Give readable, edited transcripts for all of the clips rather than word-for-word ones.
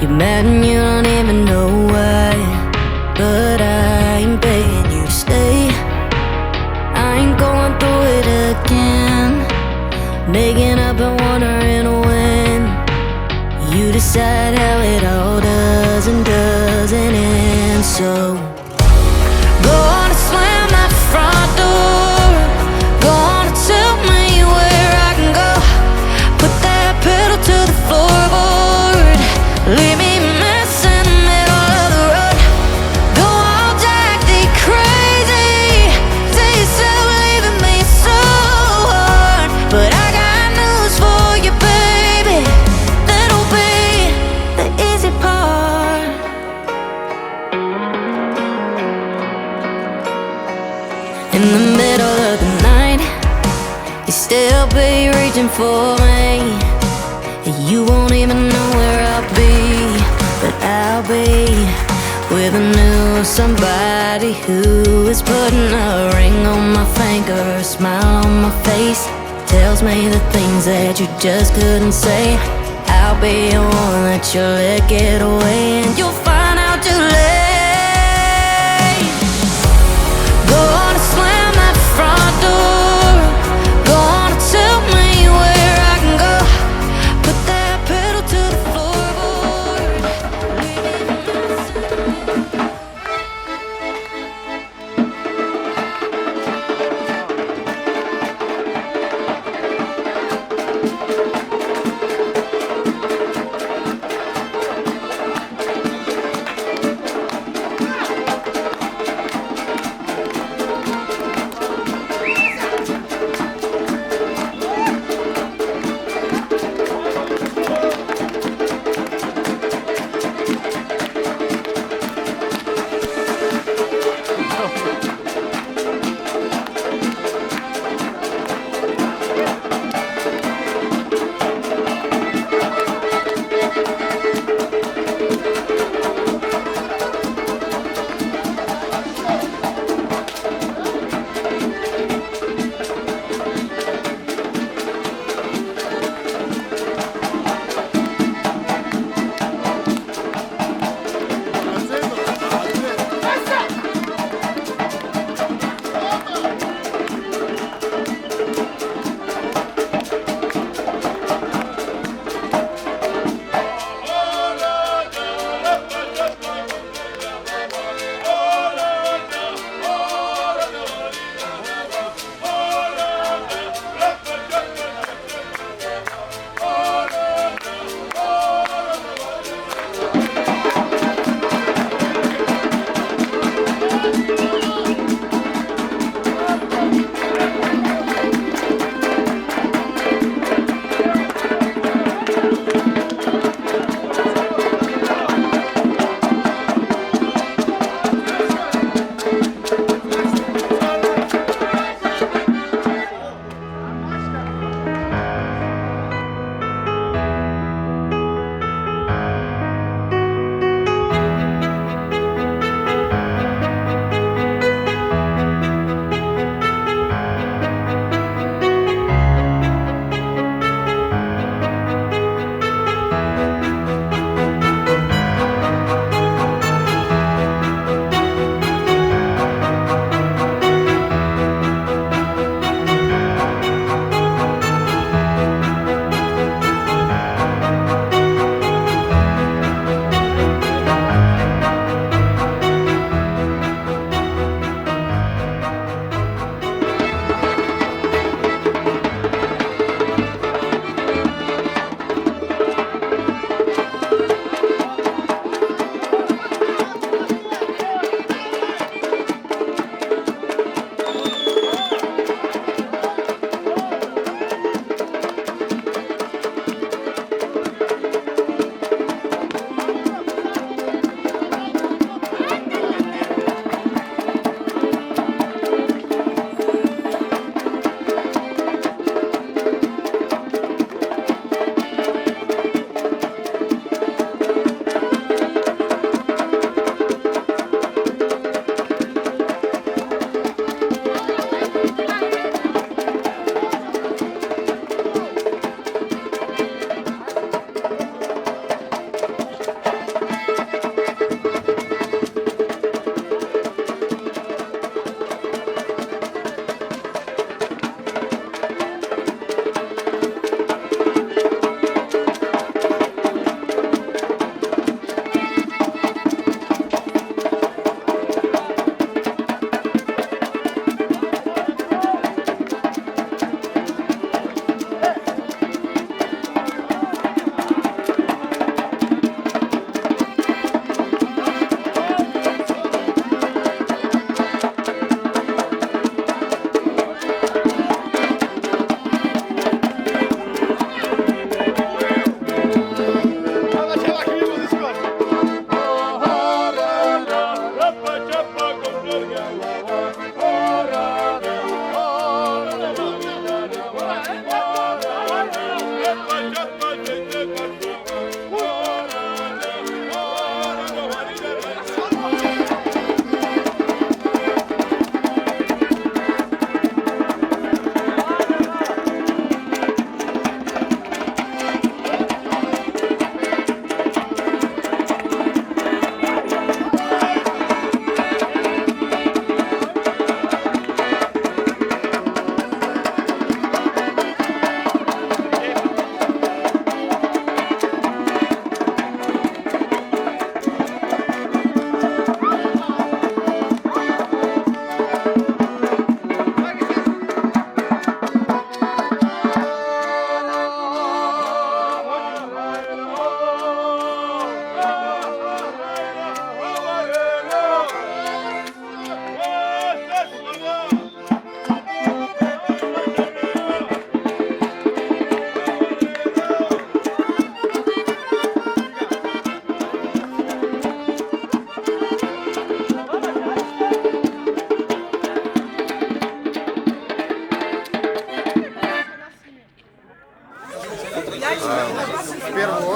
You're mad and you don't even know why, but I ain't begging you to stay. I ain't going through it again, making up and wondering when you decide how it all does and doesn't end. So go on and slam that front door. Go on and tell me where I can go. Put that pedal to the floorboard. Leave me mess in the middle of the road. Go all jacked crazy. Say yourself leaving me so hard, but I got news for you, baby. That'll be the easy part. In the middle of the night, you still be reaching for me. You won't even know where I'll be, but I'll be with a new somebody who is putting a ring on my finger, a smile on my face, tells me the things that you just couldn't say. I'll be the one that you let get away, and you'll find out too late. Go on and slam that front door. Go on and tell me where I can go. Put that pedal to the floorboard. Leave me messing.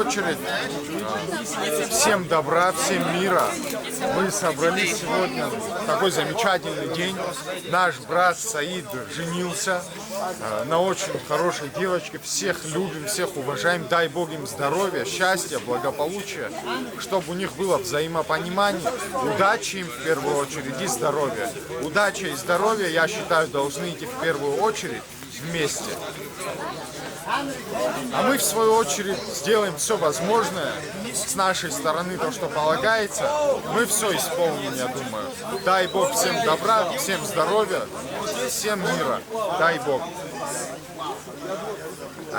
очередь, всем добра, всем мира. Мы собрались сегодня в такой замечательный день. Наш брат Саид женился на очень хорошей девочке. Всех любим, всех уважаем. Дай Бог им здоровья, счастья, благополучия, чтобы у них было взаимопонимание, удачи им в первую очередь и здоровья. Удача и здоровье, я считаю, должны идти в первую очередь вместе. А мы, в свою очередь, сделаем все возможное с нашей стороны, то, что полагается. Мы все исполним, я думаю. Дай Бог всем добра, всем здоровья, всем мира. Дай Бог.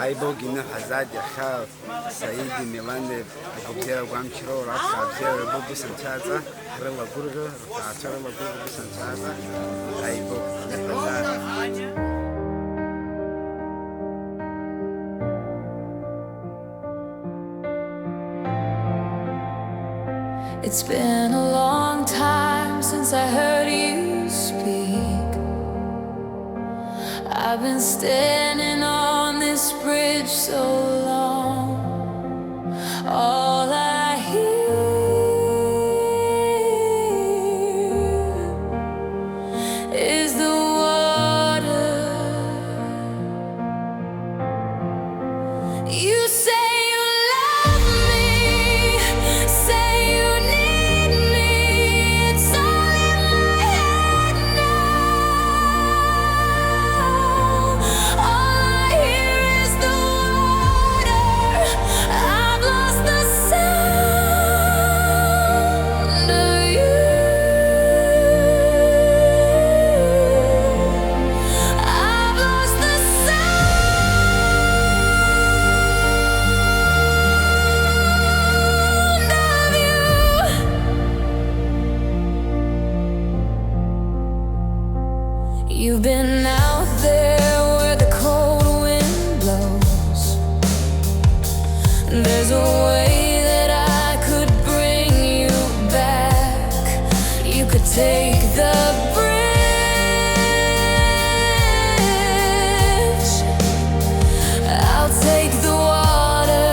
ای بگیم حضرت خال سعید میوند بگذار قام چرا رات خبزه رو بسن چازا هرلا گرگه رفعت هرلا گرگه بسن چازا ای بگیم حضرت It's been a long time since I heard you speak. I've been standing on this bridge so long. All I hear is the water. You say you've been out there where the cold wind blows. There's a way that I could bring you back. You could take the bridge. I'll take the water.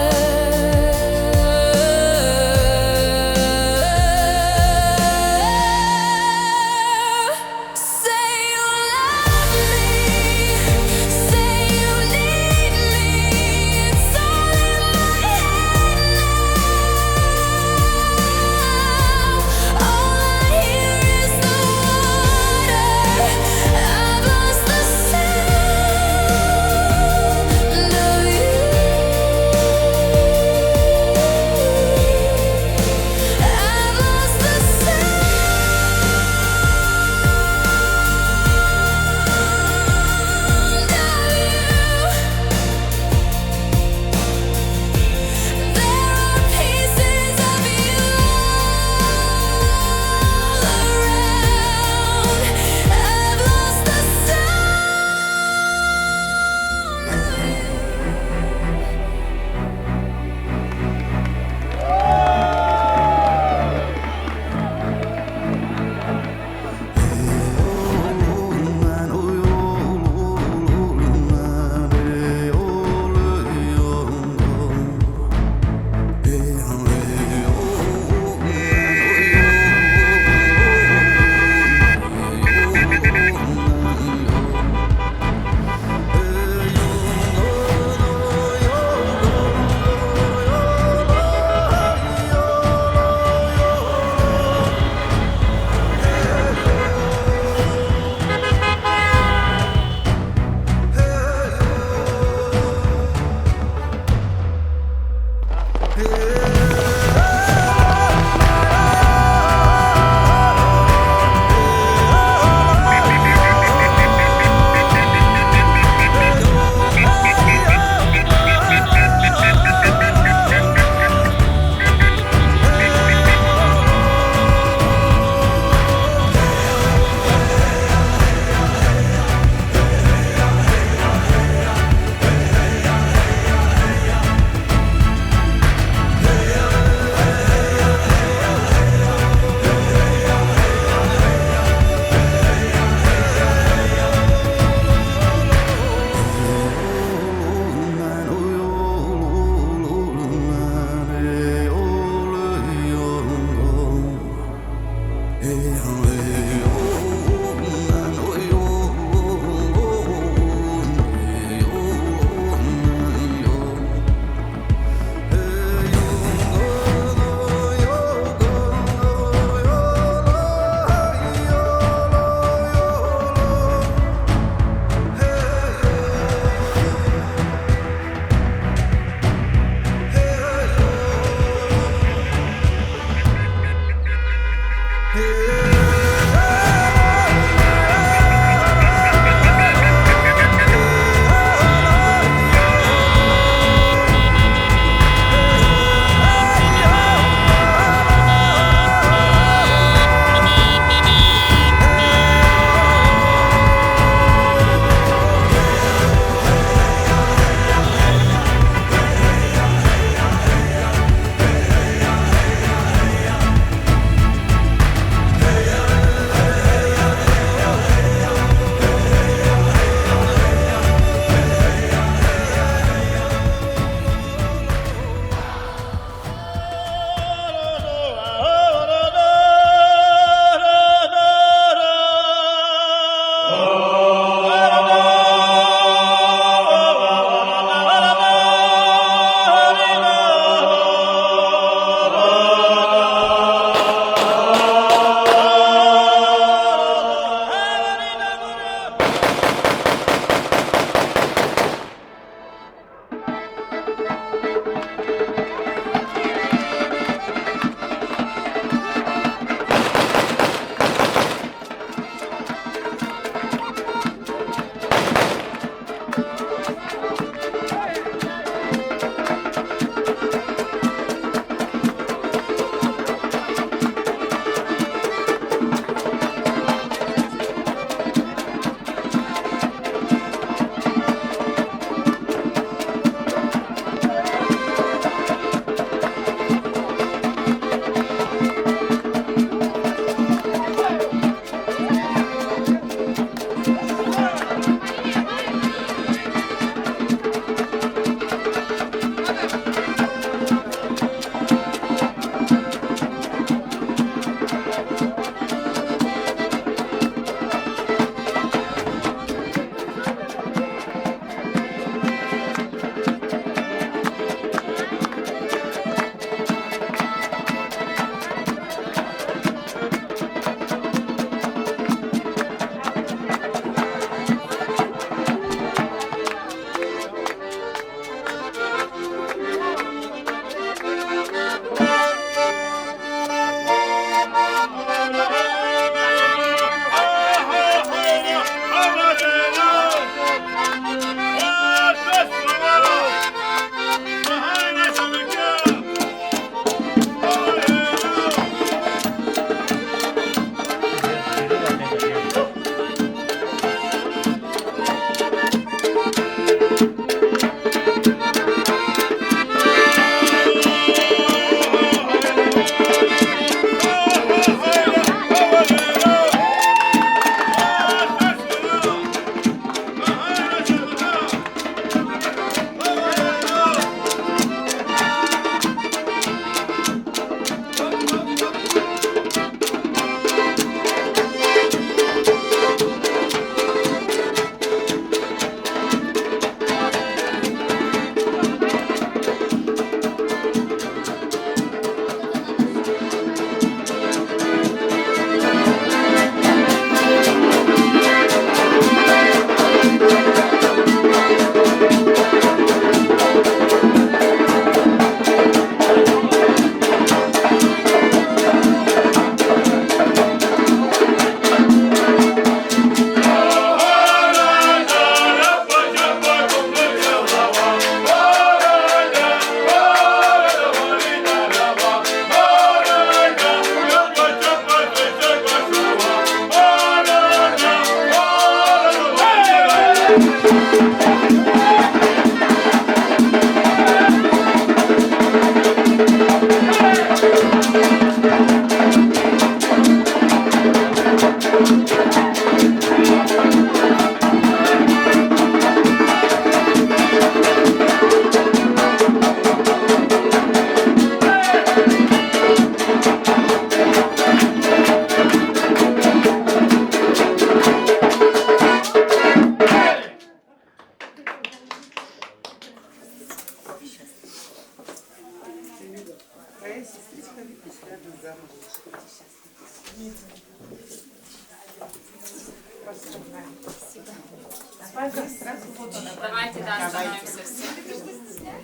Давайте, да, становимся все.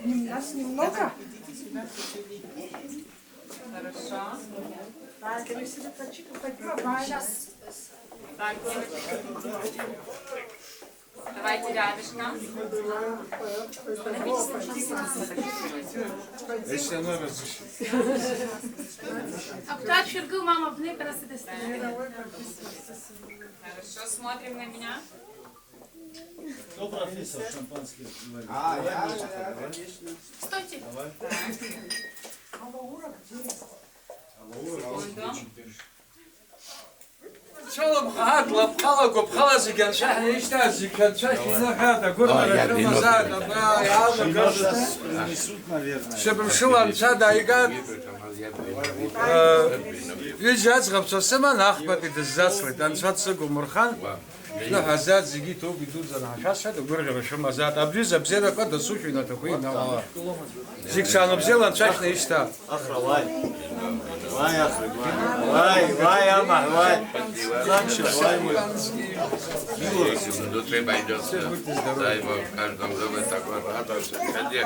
Нас немного. Хорошо. Сейчас. Так, давайте рядышком. Если номер Аптач фиргу мама в ней красоты. Хорошо, смотрим на меня. Кто профессор шампанский? Стойте. شلون بخاطله بخلق وبخلص كان شحن يشتاز كان شحن هذا قلنا له شو مزاد Несут, наверное. شبم شلون شاد ايقاد يجاز غبص السما ناخبط الزاسلت ان شات سقو مرخان لا هزات زيجي تو بدون زنا شاش هذا قرغه شو مزاد ابجز ابزيلا قد سوشي نتقوي نوا زيك شانو بزيلا شحن يشتا أخرى واي. واي أخرى واي. واي يا مع واي. No trzeba iść daj bo w każdą drogę taką radę, że będzie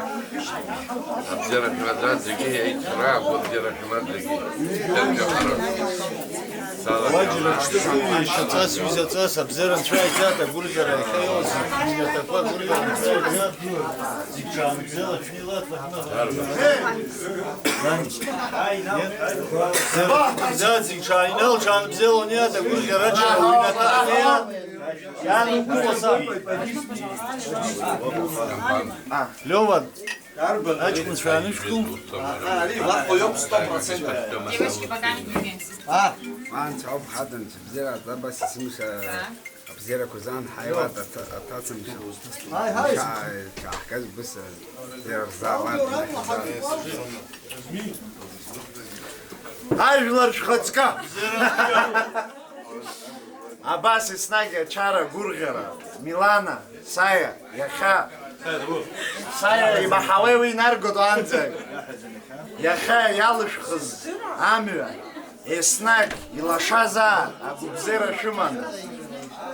obdziera się na zadzygi i trzeba obdziera się na zadzygi. Владимир, что ты еще цас визя цас, обзером чай взята, бургера, хайоз, меня такой бургер, чай взят, дикчан взяла, фнила, взят дикчан, нел чан взял, нет, бургер, раньше уйдет, я не куса. Лёва, очкун шанушку. Девочки, пока не двигаемся. أنت عب حدا أنت بزرع بس اسمش بزرع كوزان حيوات أتصل مش هاي كحكاز بس بزرع زعمات Айжлар Шхоцка. Абаси Снагия, Чара, Гургера, Милана, Сая, Яха. Сая и Бахавеви Наргод Анзе. Яха, Ялышхыз, Амюа, Эснаг, и Лашаза, Абубзера Шумана.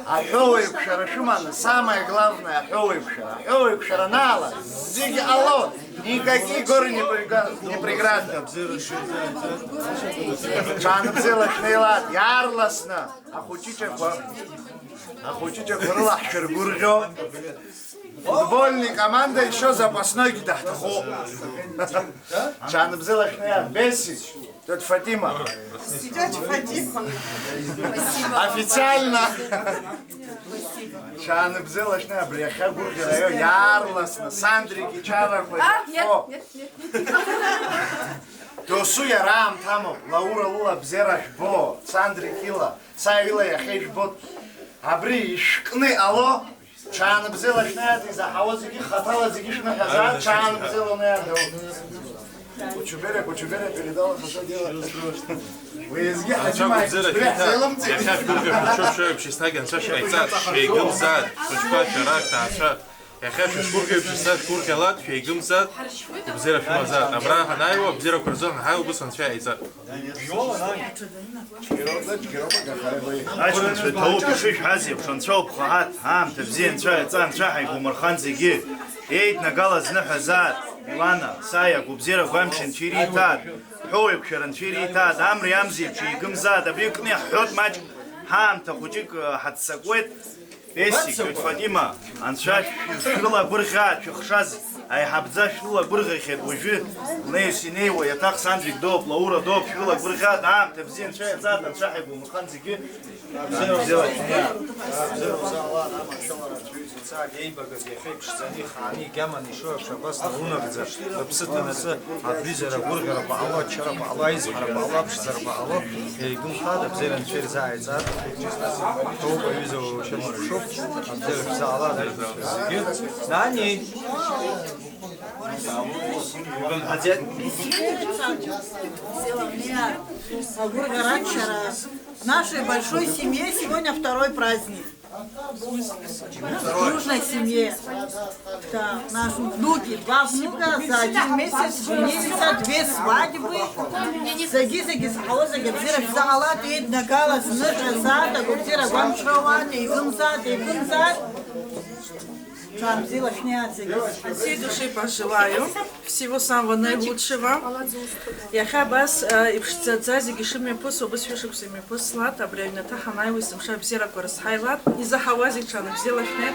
Ахёвый пшера Шумана, самое главное, Ахёвый пшера. Ахёвый пшера Нала, Зиги Алло. Никакие горы не преграды. Чан взяла шнейлат, ярласна. Ахучичек врла Шергуржо. Футбольная команда еще запасной гидахтахо. Чан взяла шнейлат, Бесич. Тут Фатима. Официально. Чан взяла шнейлат, бляха бургера, ярласна, Сандрики, Чара. Досуя рам тамо, Лаура Лула бзераш бо, Сандри Кила, Савила Яхеш бот. Абри шкны алло, Чан бзела шнеят из-за хавозики, хатала зигишна хазар, Чан бзела неят. Кучубере передала, что делать. Выезги, Хаджимай, бля, целом тебе. Я хочу бургер, честнаген, Саша, айцат, шейгл зад, сучка, чарак, таша. Я хочу бургер, честнак, курка лад, шейгл зад, бзера фимазад. Абра ханаева, бзера курзон, хайл бусан чай айцат. Ачкун швидко пишиш хазів, шанцов пхагат, хам, тевзін, чай, цан, чахай, гумархан зиги. Ейт нагала знахазад, Милана, Сая, губзера гамшин, чиритат, حويك شرن شريتات أمر يمزي شيء قمزات أبيكني حوت ماج هام تخوجيك حتسكوت بيسي كنت فاطمة عن شاش شغلة برخات شخشاز аиҳабӡа шәыла гәырӷьахьеит уажәы неис инеиуа иаҭах санӡәк доуп, лаура доуп, шәыла гәырӷьаат, аамҭа бзиа Анцәа иаӡаат, Анцәа ҳаигәамырхан зегьы бзиала Еибагаз иахьеиԥшӡаны ихааны егьаман ишоуеиԥш абас наунагӡа рыԥсы ҭанасы абҩызара агәырӷьара баало, ачара баало, аизҳара баало, аԥшӡара баало еигымхааит, абзиара Анцәа ирзааиҵаат, ҭоуп аҩыза шьамаршуп, абзиара шәзаалаат зегьы. Нани! Нашей большой семье сегодня второй праздник. Дружной семье. Да, наши внуки, 2 внука за 1 месяц женились, 2 свадьбы. Заги, сахалоза, габзира, физалат, и нагала, сныша, зада, габзира, гамшроват, и гымзад, и гымзад. От всей души пожелаю всего самого наилучшего. Я хабас и пшцадзази гишими пусу бысвишек всеми послат, а бревна таханай висим шаб зира корс хайлат. И за хавази чана взяла шнет,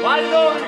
Вальдон!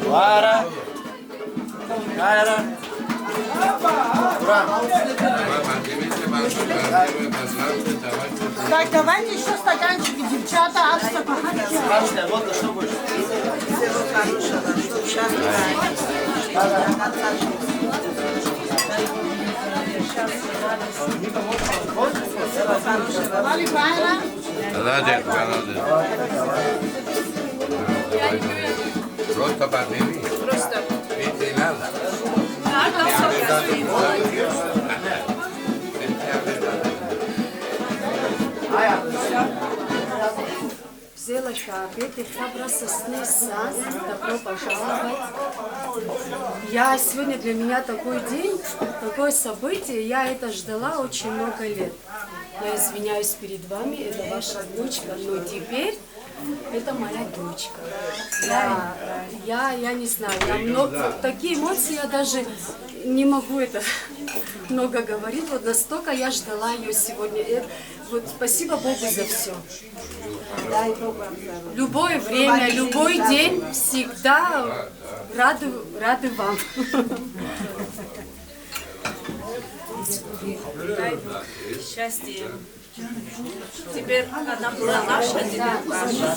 Лара. Лара. Ура. Так, давайте еще стаканчики, девчата, Акса, походите. Вот что будет. Всего хорошего, чтоб счастливо. Вали Байра. Молодец, молодец. Просто подними. Просто. Ведь не надо. Взяла шапет и храбростный сас. Добро пожаловать. Сегодня для меня такой день, такое событие. Я это ждала очень много лет. Я извиняюсь перед вами, это ваша дочка, но теперь это моя дочка. Я не знаю, такие эмоции я даже не могу это много говорить. Вот настолько я ждала ее сегодня. Вот спасибо Богу за все. Любое время, любой день всегда рады вам. Счастье. Теперь она была наша, теперь ваша.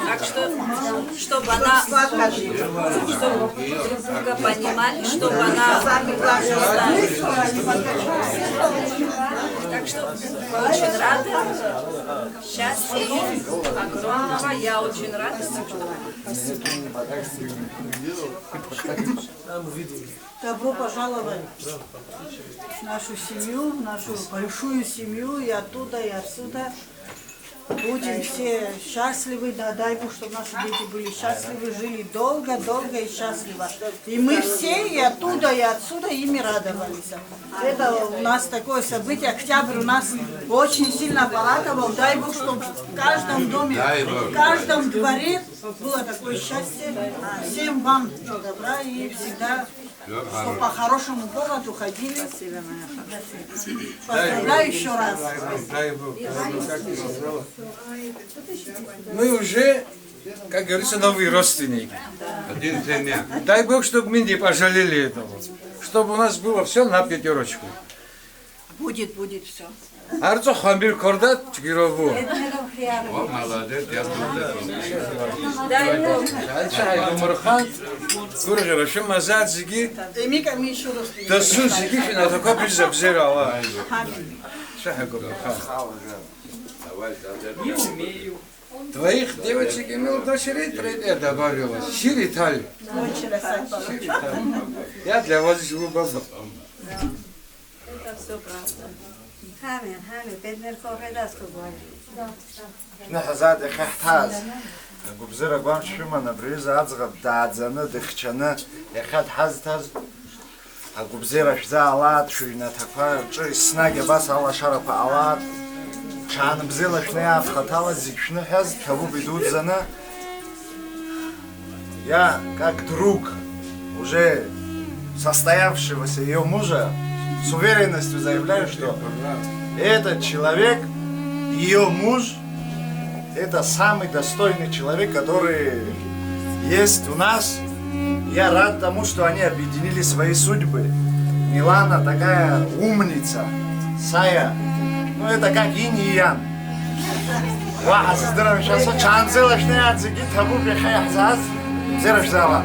Так что, чтобы она, чтобы друг друга понимали, чтобы она знала. Так что очень рада. Счастья огромного. Я очень рада. Добро пожаловать в нашу семью, в нашу большую семью, и оттуда, и отсюда. Будем все счастливы, да, дай Бог, чтобы наши дети были счастливы, жили долго, долго и счастливо. И мы все и оттуда, и отсюда ими радовались. Это у нас такое событие, октябрь у нас очень сильно порадовал. Дай Бог, чтобы в каждом доме, в каждом дворе было такое счастье. Всем вам добра и всегда, что по хорошему поводу ходили. Поздравляю еще раз. Мы уже, как говорится, новые родственники. Один семья. Дай Бог, чтобы мы не пожалели этого. Чтобы у нас было все на пятерочку. Будет все. Арцо хамбир кордат чгирову. О, молодец, я буду. Дай Бог. Альчай Гумархан, Куржера, Шамазад, Зиги, Мы еще раз. Тасу Зиги, на такой призабзирала. Шаха Гумархан. Твоих девочек имел дочерей, третья добавилась. Шириталь. Я для вас живу базу. Это все правда. نحزاد خحتاز قبزرة قام شوما نبريز أزغب دادزنا دخشنا يخد حزتاز قبزرة شزا علات شوينا تكفى شوي سناجي بس على شرف علات كان بزيلا شنيا خطالة زيكشنا حز كابو بدود زنا я как друг уже состоявшегося ее мужа с уверенностью заявляю, что этот человек, ее муж, это самый достойный человек, который есть у нас. Я рад тому, что они объединили свои судьбы. Милана такая умница, Сая, ну это как инь и ян. Вах, здорово, сейчас чанзела шнея цигит, табу бехая хзаз, зераш зала.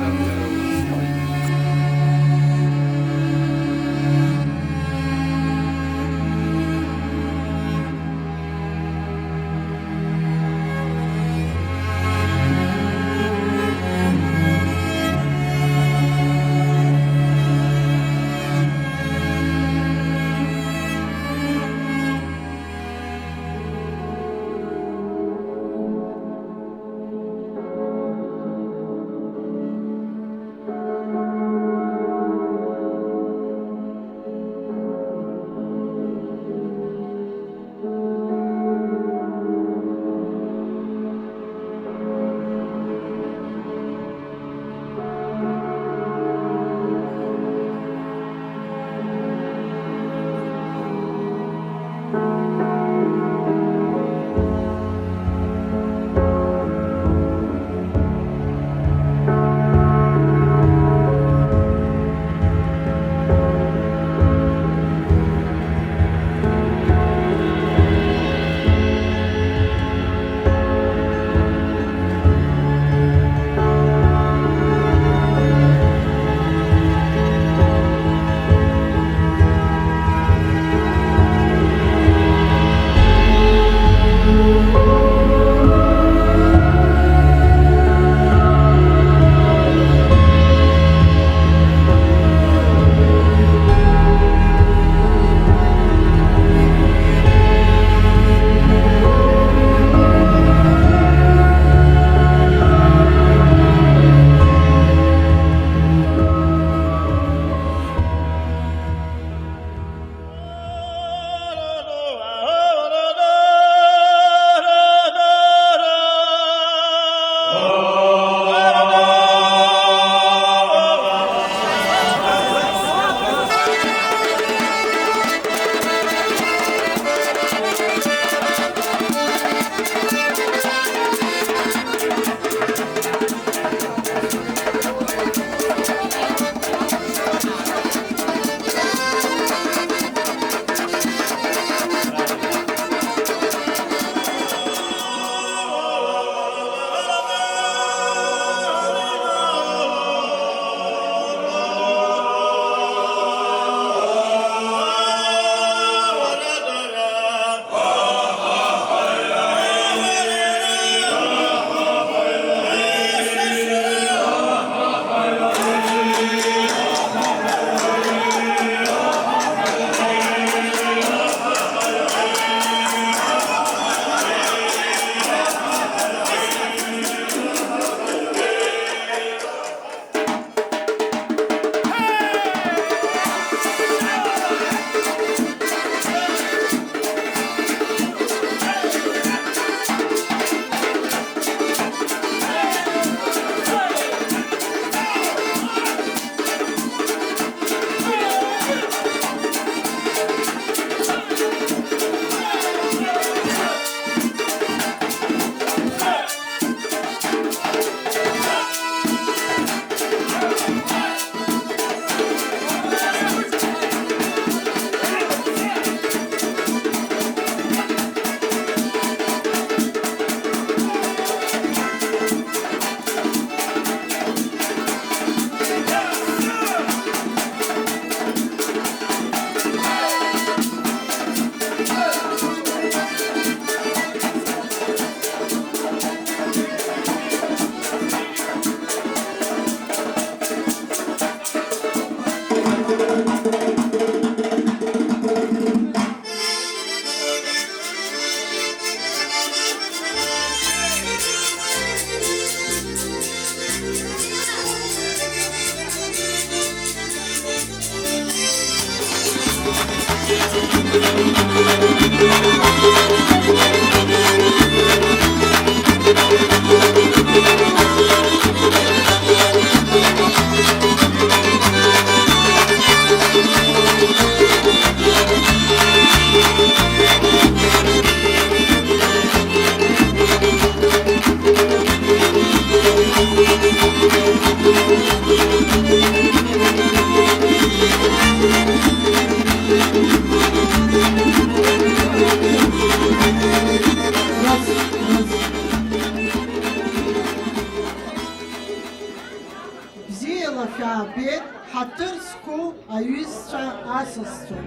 Ҳаҭырсқәоу аҩызцәа асасцәа.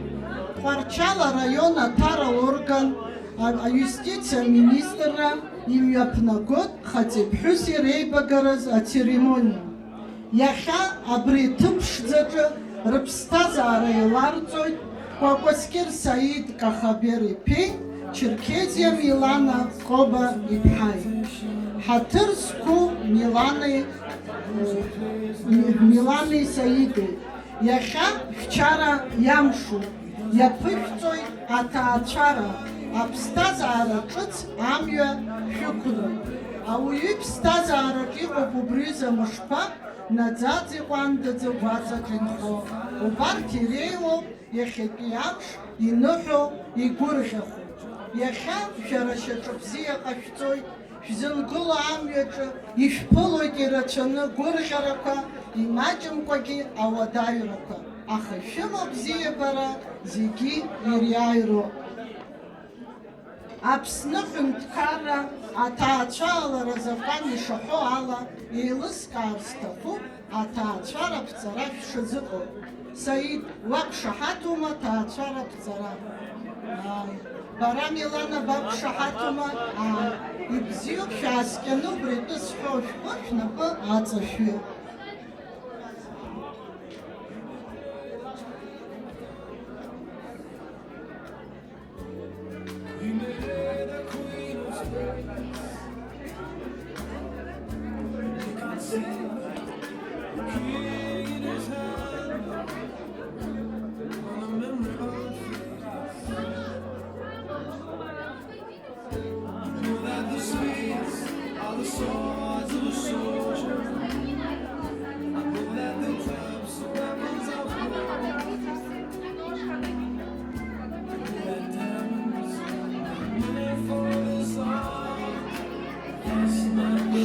Ҟәарчала араион аҭара орган аиустициа министрра имҩаԥнагот хаҵеиԥҳәыси реибагараз ацеремониа. Иахьа абри ҭыԥ ԥшӡаҿы рыԥсҭазаара еиларҵоит Кәакәасқьыр Саид Кахабер-иԥеи Черкезиа Милана Коба-иԥҳаи. Ҳаҭырсқәоу Милани Саидеи. Иахьа шәчара иамшуп, иаԥышәҵоит аҭаацәара, аԥсҭазаара ҿыц амҩа шәықәлоит. Ауаҩы ԥсҭазаараҿ иҟоуп убриза мышқәа, наӡаӡа иҟәандаӡа гәаҵаҿ инхо. Убарҭ иреиуоуп иахьатәи амш иныҳәо, игәырӷьахо. Иахьа шәара шьаҿа бзиа ҟашәҵоит, шәзынгыло амҩаҿы ишәԥылоит ирацәаны гәырӷьарақәа, имаҷымкәагьы ауадаҩрақәа. Аха шәымабзиабара зегьы ириааироуп. Аԥсны ҳәынҭқарра аҭаацәалара закәан ишаҳәо ала еилыскаар сҭахуп аҭаацәара ԥҵара шәшазыҟоу. Саид, уақәшаҳаҭума аҭаацәара ԥҵара? Бара Милана бақәшаҳаҭума? Ибзиоуп, шәааскьаны убри атәы сҳәо шәҟәы шәнапы аҵашәы.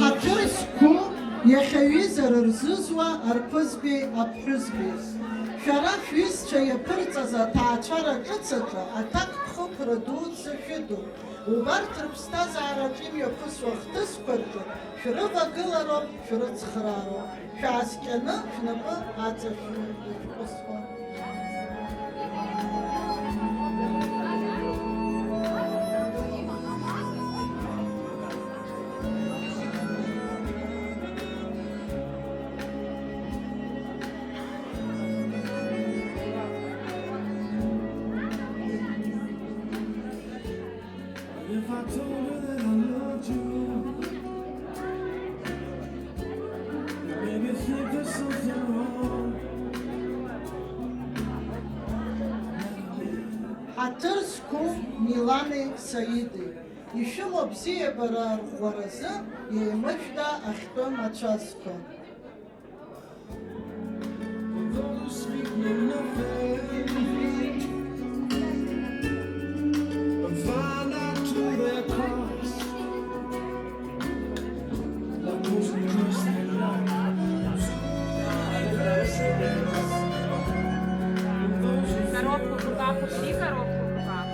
Ҳаҭырсқәоу иахьаҩызара рзызуа арԥызбеи аԥҳәызбеи. Шәара шәҩызцәа иаԥырҵаз аҭаацәара ҿыцаҿы аҭакԥхықәра дуӡӡа шәыдуп. Убарҭ рыԥсҭазаараҿы имҩаԥысуа хҭысқәа рҿы шәрывагылароуп, шәрыцхраароуп. Шәааскьаны шәнапы аҵашәы ишәҟәысуа. Ҳаҭырсқәоу Милани Саидеи. Ишәымоу бзиабара арӷәӷәаразы еимышәда ахьтәы мацәазқәа. Коробку в руках, ушли коробку в руках.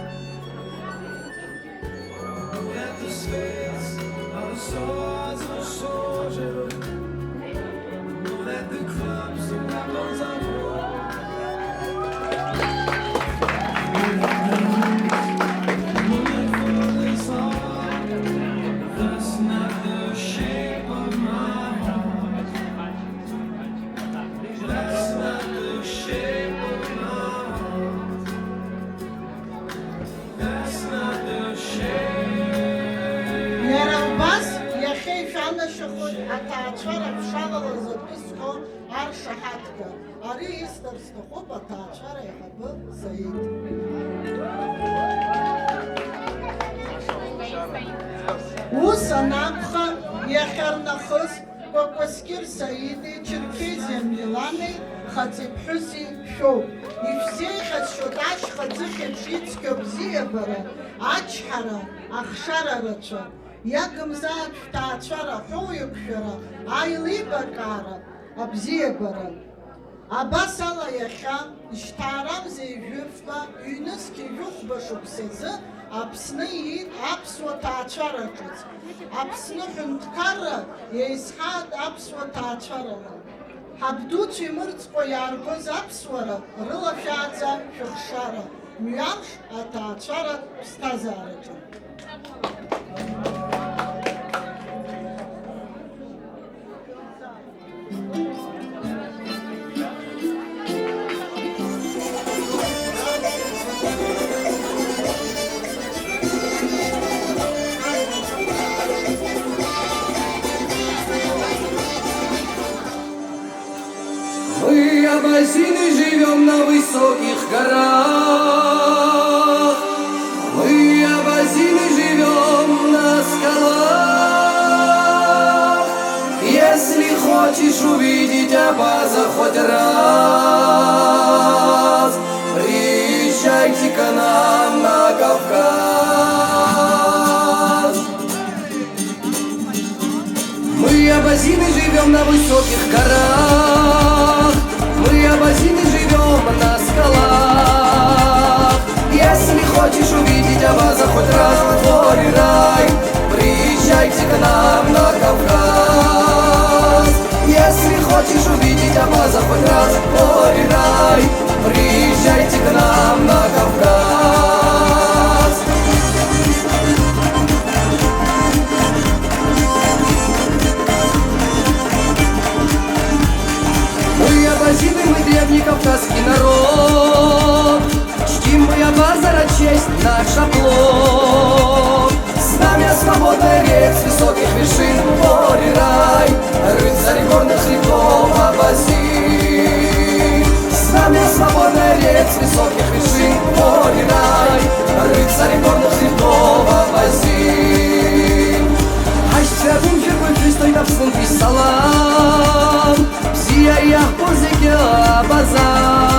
Аҭаацәара ԥшалалаз атәы зҳәо аршаҳаҭга. Ари исҭар сҭахуп аҭаацәара аиҳабы Саид. Ус анакәха, иахьарнахыс Кәакәасқьыр Саидеи Черкезиа Милани хаҵеиԥҳәыси шәоуп. Ишәзеиӷьасшьоит ашьха ӡыхь еиԥш ицқьо абзиабара, ачҳара, ахшара рацәа. иагымзаат шәҭаацәара, ҳәоуеиқәшәара, аилибакаара, абзиабара. Абас ала иахьа ишьҭаарамзеи жәытәба ҩнызқьи жәыхәба шықәса изы Аԥсны иит аԥсуа ҭаацәара ҿыц. Аԥсны ҳәынҭқарра еизҳаат аԥсуа ҭаацәарала. Ҳабдуцәа имырӡкәа иааргоз аԥсуара рылашәааӡа шәыхшара, мҩамш аҭаацәаратә ԥсҭазаараҿы. Мы, абазины, живем на высоких горах. Мы, абазины, живем на скалах. Если хочешь увидеть Абаза хоть раз, приезжайте к нам на Кавказ. Мы, абазины, живем на высоких горах. Мы, абазины, живем на скалах. Если хочешь увидеть Абаза хоть раз, твой рай, приезжайте к нам на Кавказ. Если хочешь увидеть Абаза хоть раз, твой рай, приезжайте к нам на Кавказ. Мы, абазины, мы древний кавказский народ. Чтим мы Абазара, честь наш оплот. Знамя свободной рек с высоких вершин, море рай, рыцарь горных хребтов Абазин. Знамя свободной рек с высоких вершин, море рай, рыцарь горных хребтов Абазин. Aşçılarım şerbi Hristoy tapsın bir salam, Siyah bozeke Abazam.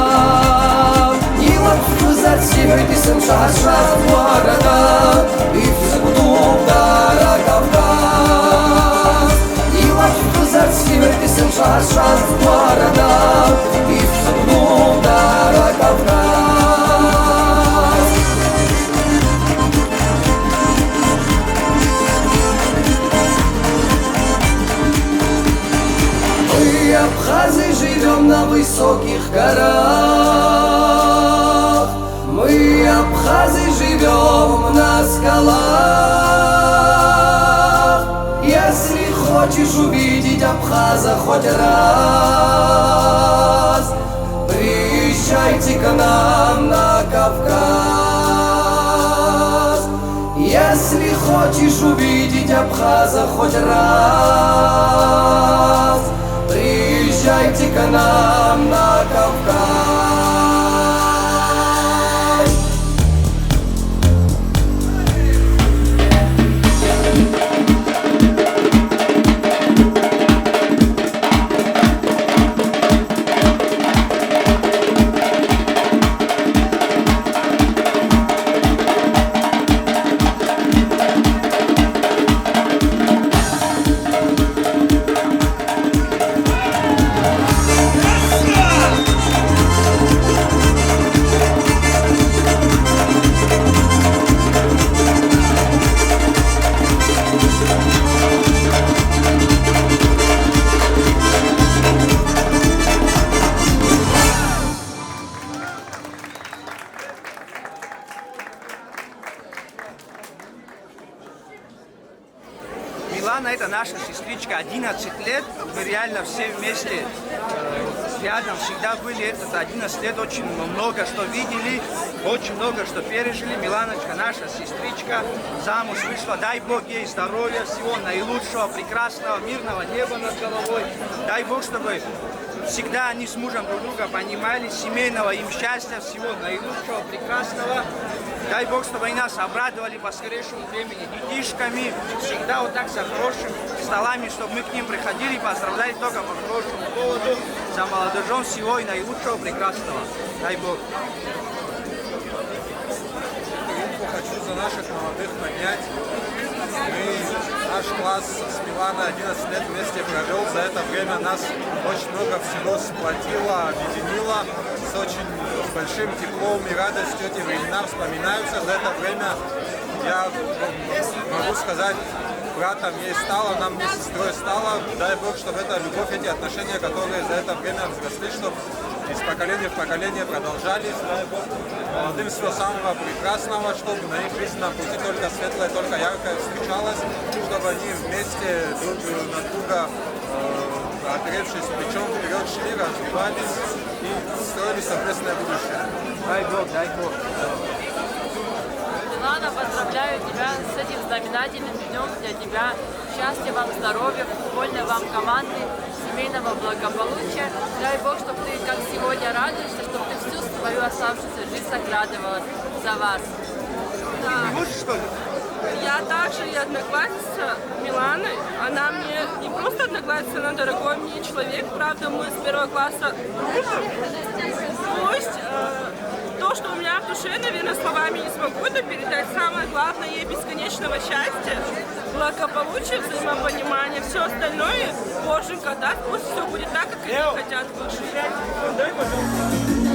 Нила взад северный сын шахар города, И всюду дара Кавказ. Нила взад северный сын шахар города, И всюду дара Кавказ. Мы, абхазы, живем на высоких горах. Мы, абхазы, живем на скалах. Если хочешь увидеть Абхаза хоть раз, приезжайте к нам на Кавказ. Если хочешь увидеть Абхаза хоть раз, приезжайте к нам на Кавказ. Милана это наша сестричка, 11 лет, мы реально все вместе рядом всегда были, этот 11 лет очень много что видели, очень много что пережили. Миланочка наша сестричка, замуж вышла, дай Бог ей здоровья, всего наилучшего, прекрасного, мирного неба над головой, дай Бог, чтобы всегда они с мужем друг друга понимали, семейного им счастья, всего наилучшего, прекрасного. Дай Бог, чтобы они нас обрадовали по скорейшему времени детишками, всегда вот так за хорошими столами, чтобы мы к ним приходили, поздравляли только по хорошему поводу, за молодежом всего и наилучшего, прекрасного. Дай Бог. хочу за наших молодых поднять. Наш класс с Миланой 11 лет вместе провел. За это время нас очень много всего сплотило, объединило. С очень большим теплом и радостью эти времена вспоминаются. За это время я могу сказать, братом ей стало, нам мне сестрой стало. Дай Бог, чтобы эта любовь, эти отношения, которые за это время взросли, чтобы из поколения в поколение продолжались. Дай Бог молодым всего самого прекрасного, чтобы на их жизненном пути только светлое, только яркое встречалось, чтобы они вместе друг на друга, оперевшись плечом вперед, шли, развивались и строили совместное будущее. Дай Бог, дай Бог. Милана, поздравляю тебя с этим знаменательным днем для тебя. Счастья вам, здоровья, футбольной вам команды, семейного благополучия. Дай Бог, чтобы ты, как сегодня, радуешься, чтобы ты всю свою оставшуюся жизнь так радовалась за вас. Да. Я также и одноклассница Миланы. Она мне не просто одноклассница, она дорогой мне человек. Правда, мы с первого класса дружим. Пусть то, что у меня в душе, наверное, словами не смогу это передать. Самое главное ей бесконечного счастья, благополучия, взаимопонимания. Все остальное Боженька даст, пусть все будет так, как они хотят выше. Дай, пожалуйста.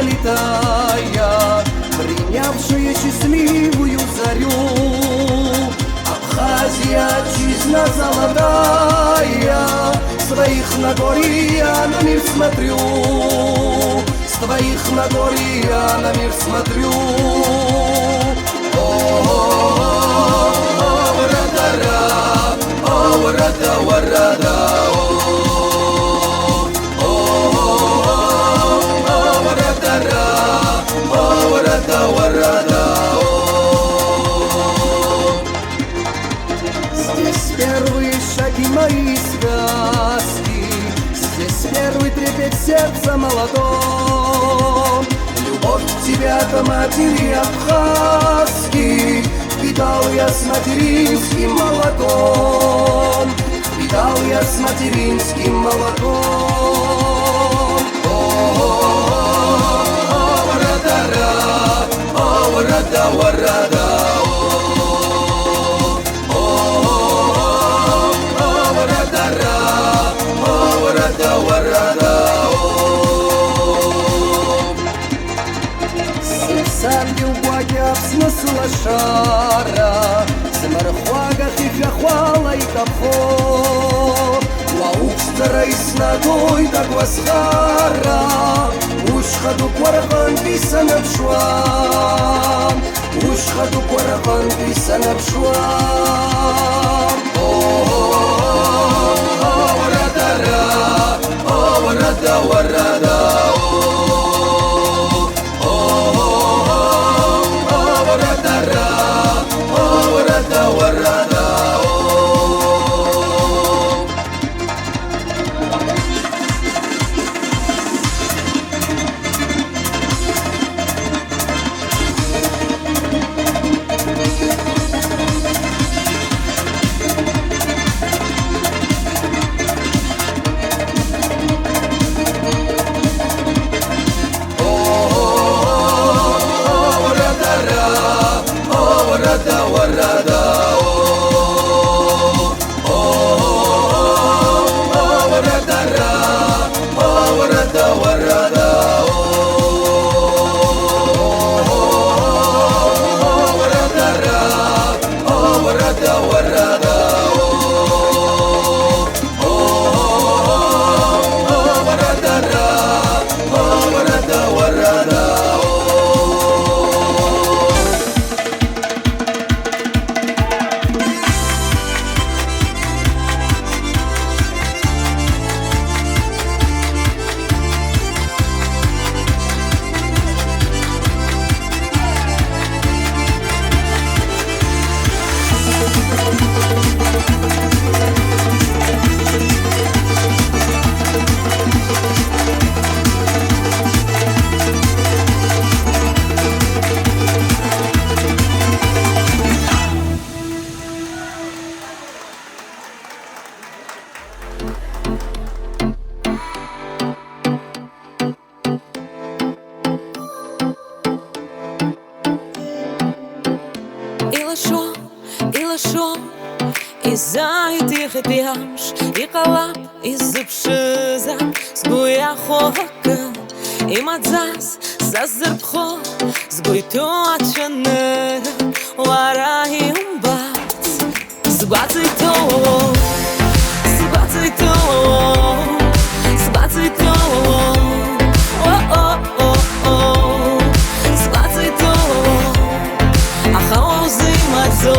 залетая, принявшие счастливую зарю. Абхазия, отчизна золотая, с твоих Нагорий я на мир смотрю, с твоих Нагорий я на мир смотрю. Здесь первые шаги мои сказки, здесь первый трепет сердца молодом. Любовь тебя-то матери абхазки впитал я с материнским молоком, впитал я с материнским молоком. Лошара, Семархуага, Хифяхуала и Капхо, Лаукстара и Снагой, Дагвасхара, Ушхаду Куарахан писан обшуам, Ушхаду Куарахан писан обшуам. Варада, варада, Изайт и хэпиаш, и калап, и зубшиза, сгуя хока, и мадзас, зазербхо, сгуйту ачане, вара и умбац, сбацито, сбацито, сбацито, о-о-о-о, сбацито, ахаузи мадзо.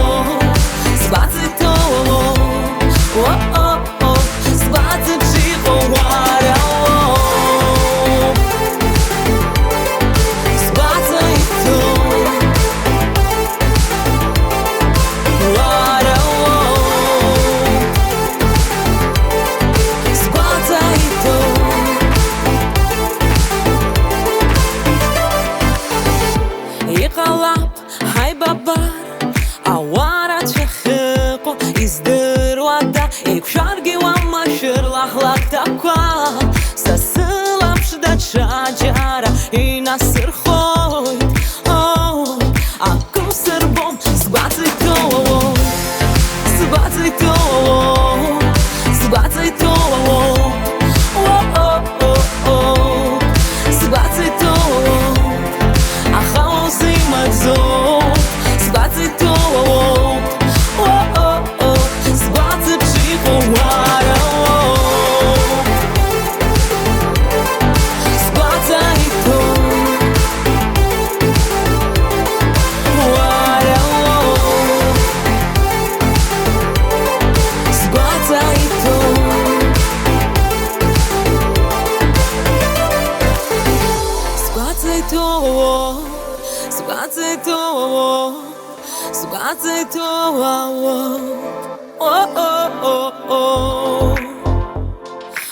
Шаджара и насыр ходит, а кусар бом сбацито, сбацито, сбацито, сбацито.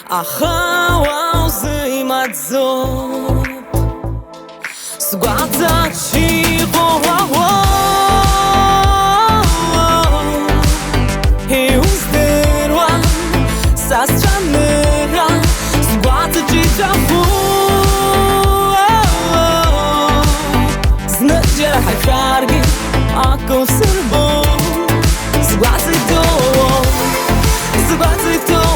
Ахау зимадзоп Сгвата чихо И уздерва Sa stranera Sguată чихо Znăgerea hai carghi Acum sârbo Sguată-i două Sguată-i două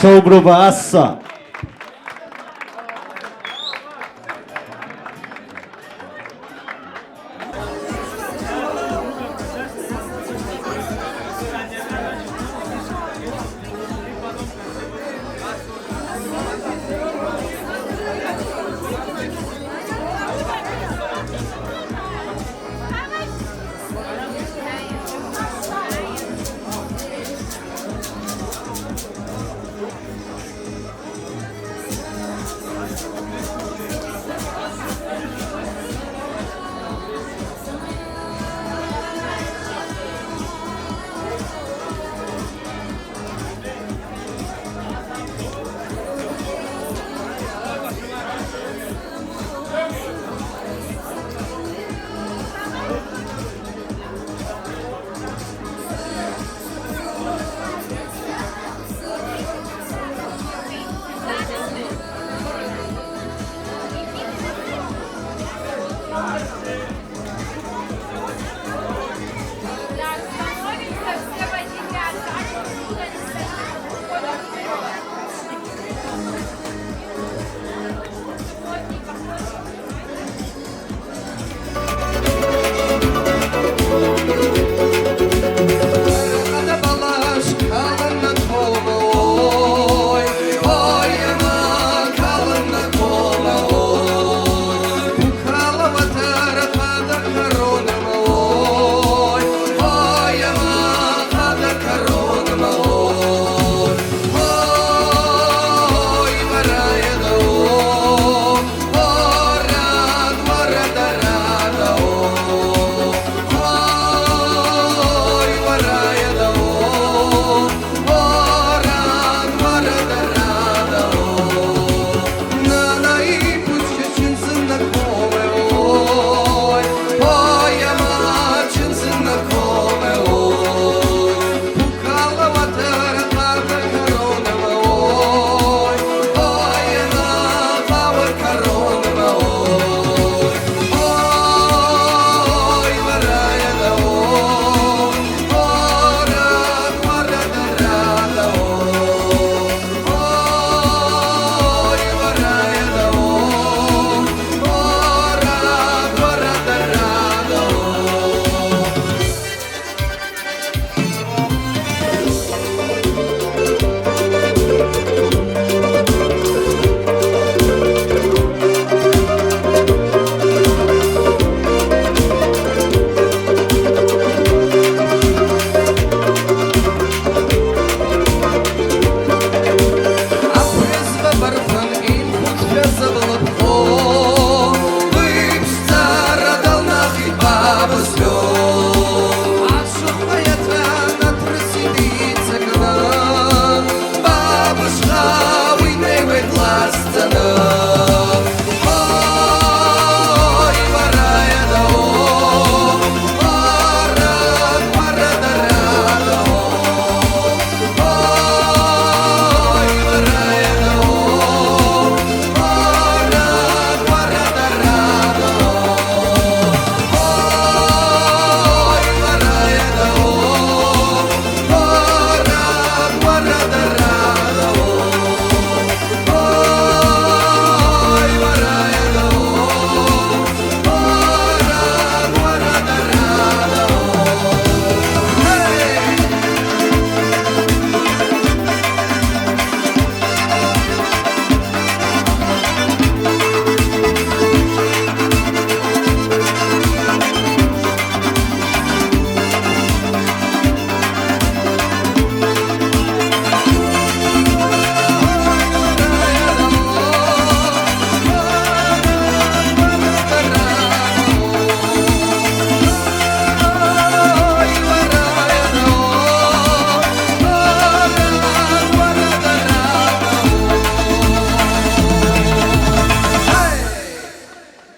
Шоу-группа «Асса».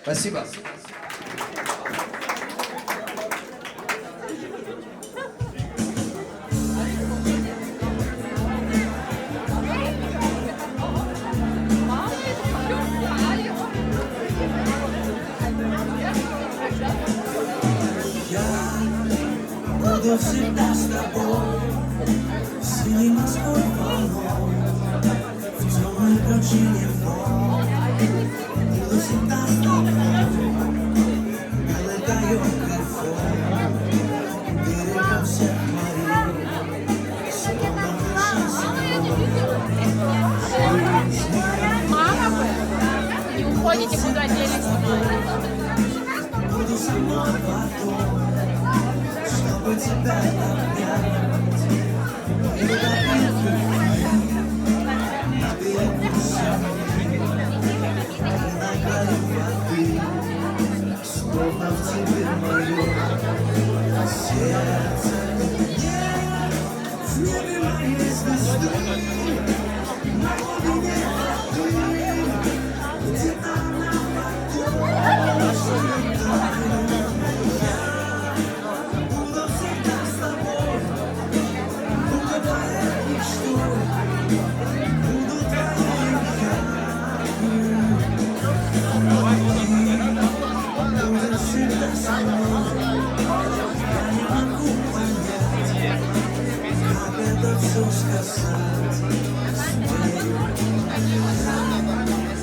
Спасибо. Буду всегда с тобой, синим морской волной. Мама вы не уходите куда делись. Словно в тебе мое сердце, в небе моей звезды, на глубине воды, где-то на ладони. Я буду всегда с тобой, буду твоей мечтой, буду твоим я всегда со мной. Я не могу понять, как это все сказать.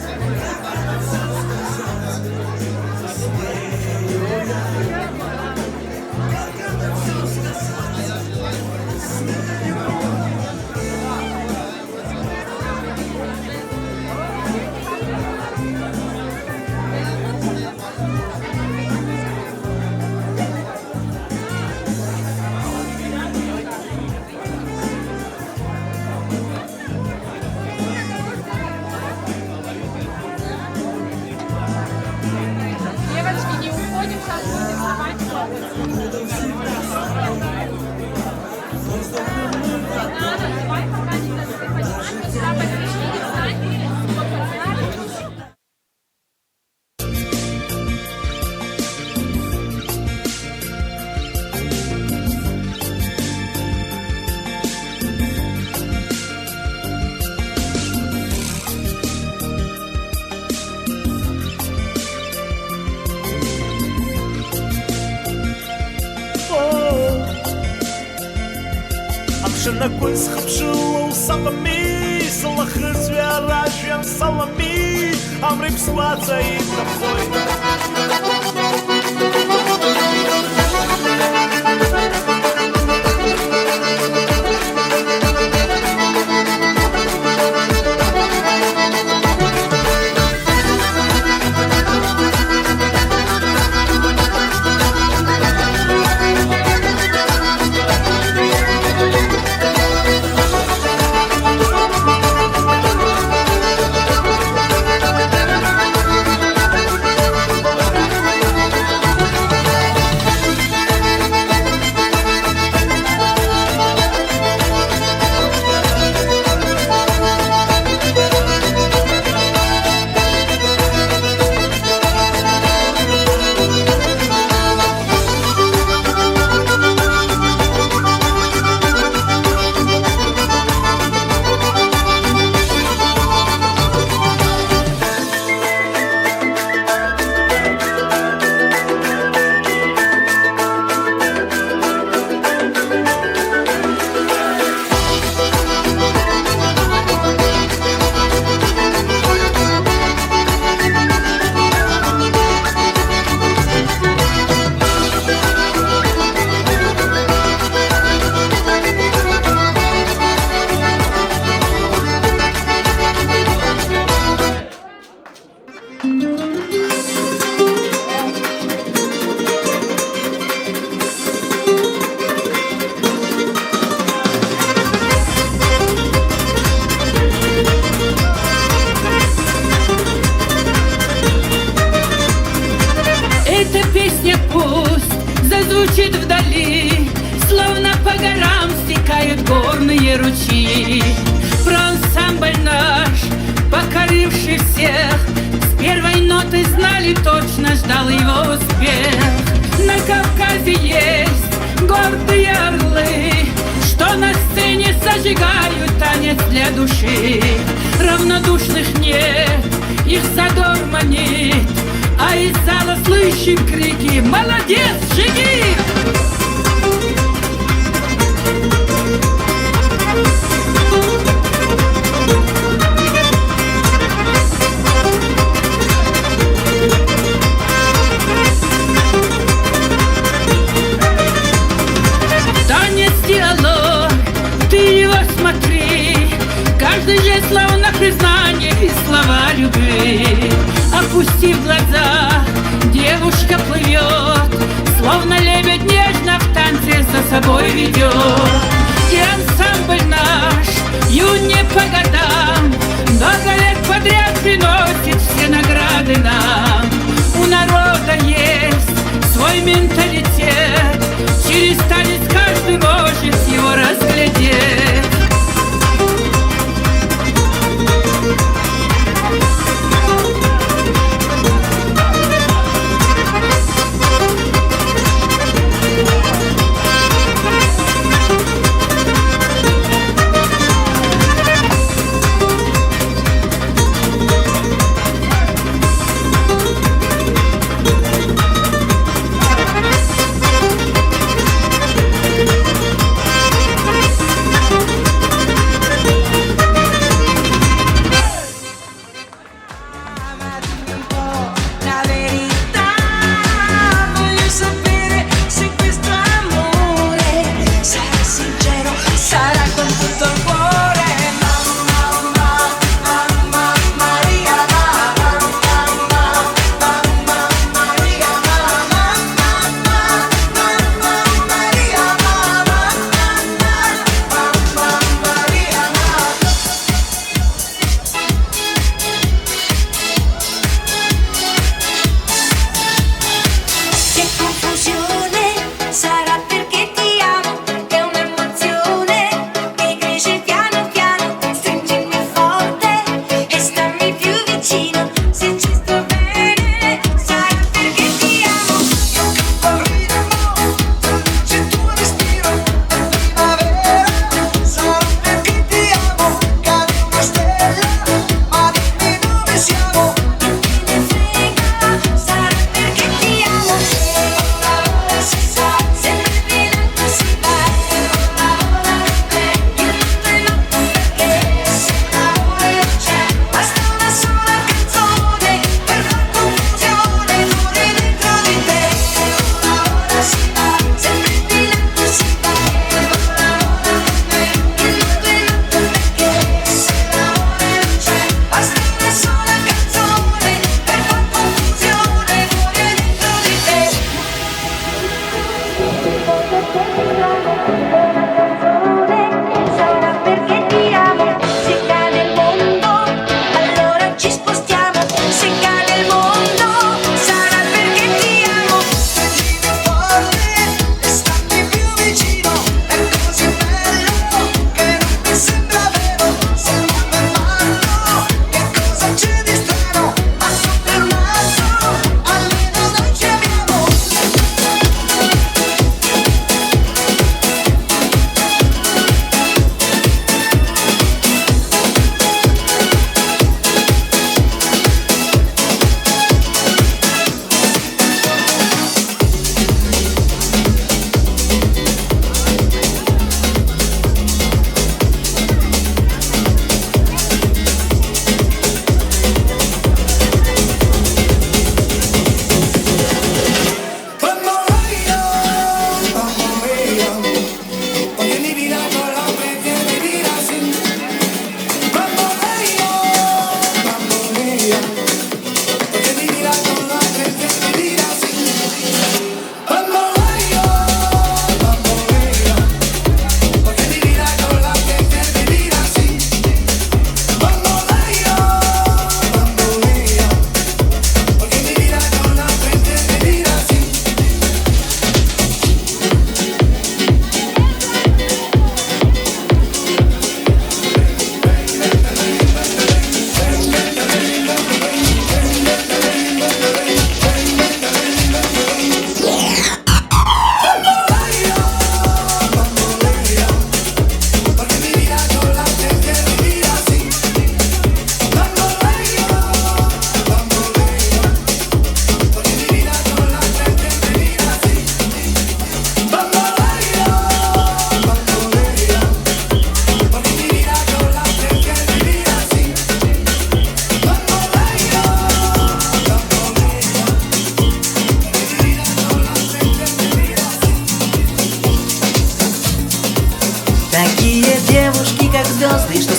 Как это все сказать. Смею я. Как это все сказать. Смею. Девочки, не уходим, сейчас будем снимать фото. Не надо, давай пока не понимаешь, сюда посвящение, встань, вот пацаны. Nakul skhapshul salami salakhiz ve'arashim salami amrik slatza itafoi звучит вдали, словно по горам стекают горные ручьи. Про ансамбль наш, покоривший всех, с первой ноты знали точно, ждал его успех. На Кавказе есть гордые орлы, что на сцене зажигают танец для души. Равнодушных нет, их задор манит, а из зала слышим крики: «Молодец, жги!» Уже словно признание и слова любви. Опустив глаза, девушка плывет, словно лебедь нежно в танце за собой ведет. И ансамбль наш, юн не по годам, много лет подряд приносит все награды нам. У народа есть свой менталитет, через танец каждый может его разглядеть.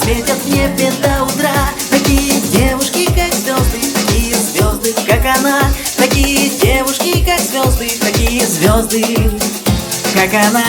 светят в небе до утра. Такие девушки, как звезды, такие звезды, как она. Такие девушки, как звезды, такие звезды, как она.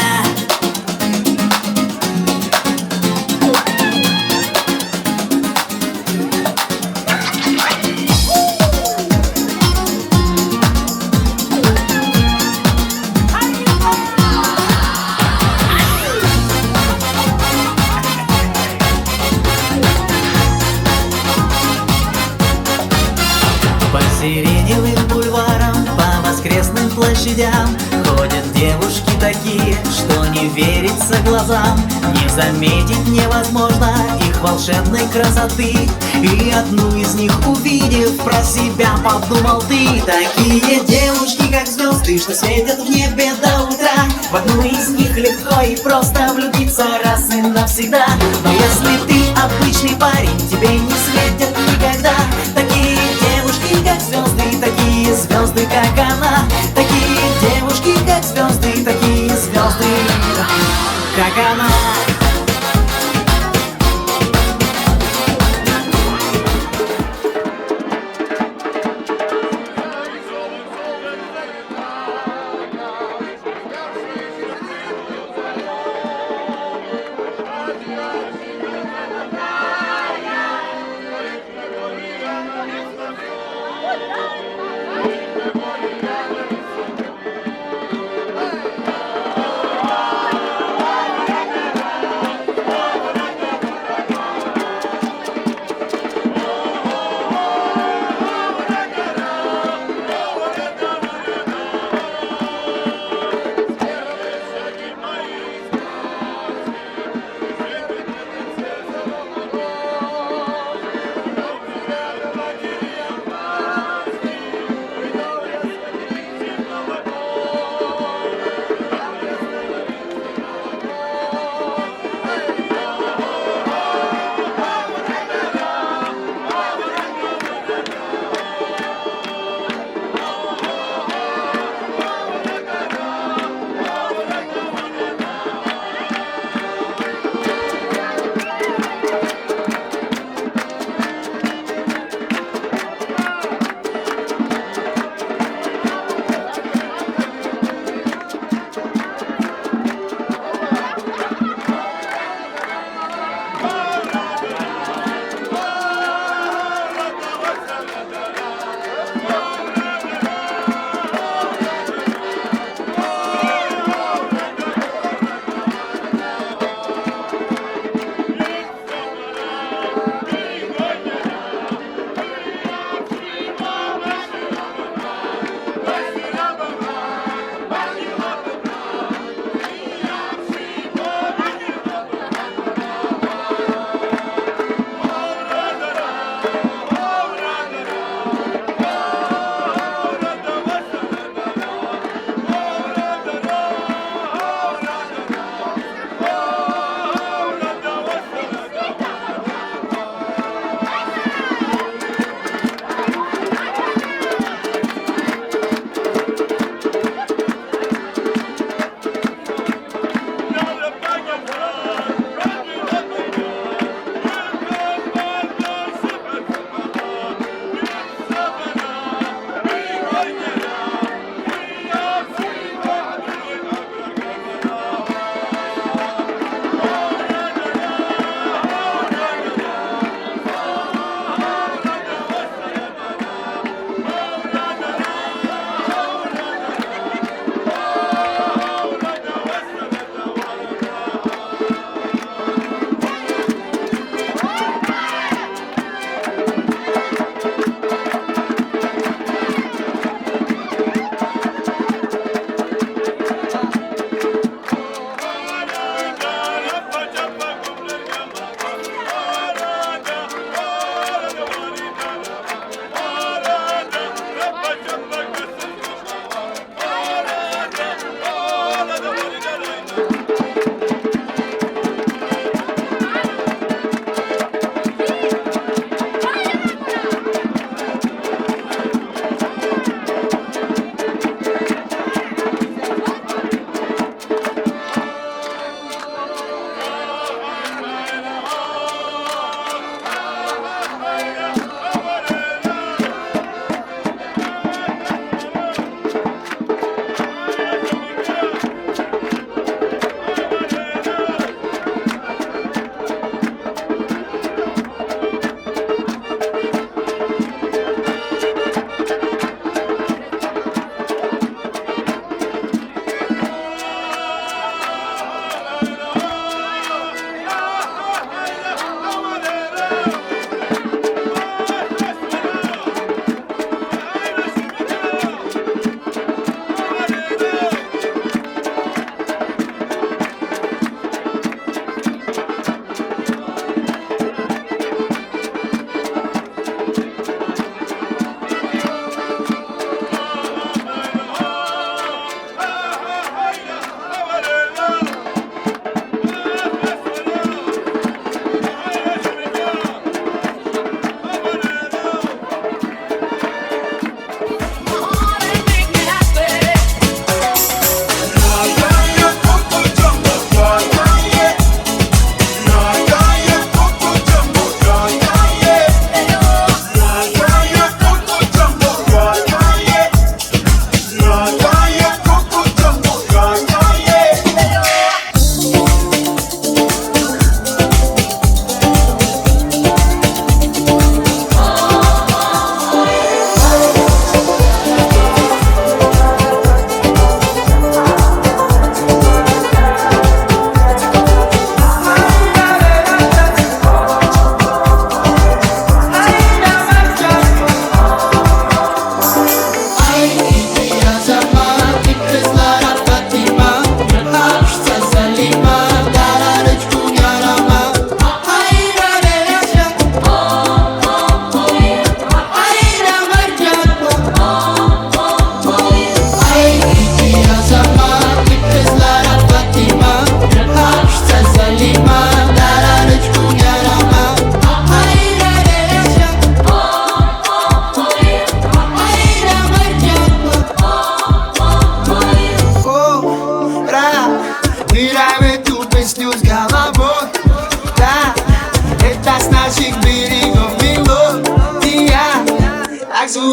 По сиреневым бульварам, по воскресным площадям ходят девушки такие, что не верится глазам. Не заметить невозможно их волшебной красоты. И одну из них увидев, про себя подумал ты. Такие девушки, как звезды, что светят в небе до утра. В одну из них легко и просто влюбиться раз и навсегда. Но если ты обычный парень, тебе не светят никогда. Такие девушки, как звезды, такие звезды, как она. Такие девушки, как звезды, такие звезды, как она.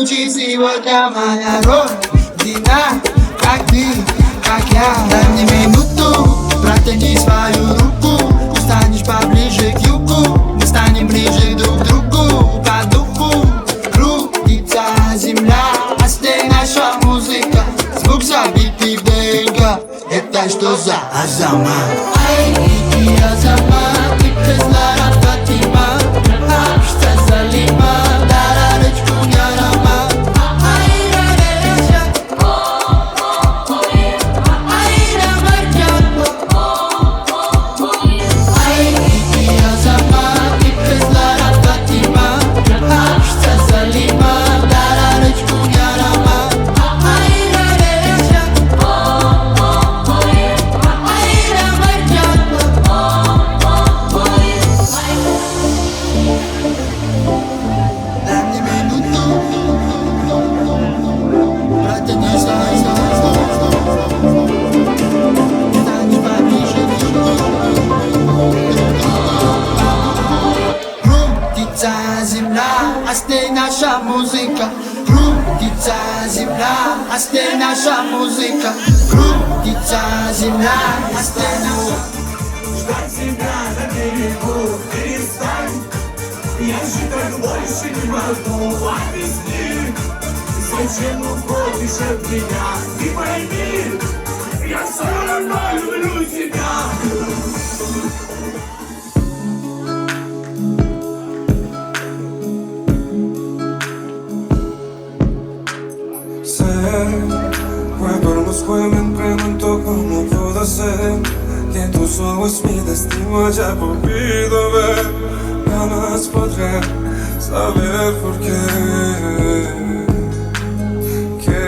звучит сегодня моя родина. Как ты, как я. Дай мне минуту, протяни свою руку. Станешь поближе к югу, мы станем ближе друг к другу. По духу крутится земля, а с ней наша музыка. Звук забитый в ДНК. Это что за азамат? Ай, и азамат, и кызлар от Фатима. Общество залима, дарарочку ярама. Наша музыка, крутится земля, а с ней наша музыка, крутится земля, а с ней наша. Ждать тебя на берегу, перестань. Я же так больше не могу, объясни. Зачем уходишь от меня, ты пойми, я все равно люблю тебя. Me pregunto cómo pudo ser que tus ojos mi destino haya podido ver. Jamás podré saber por qué que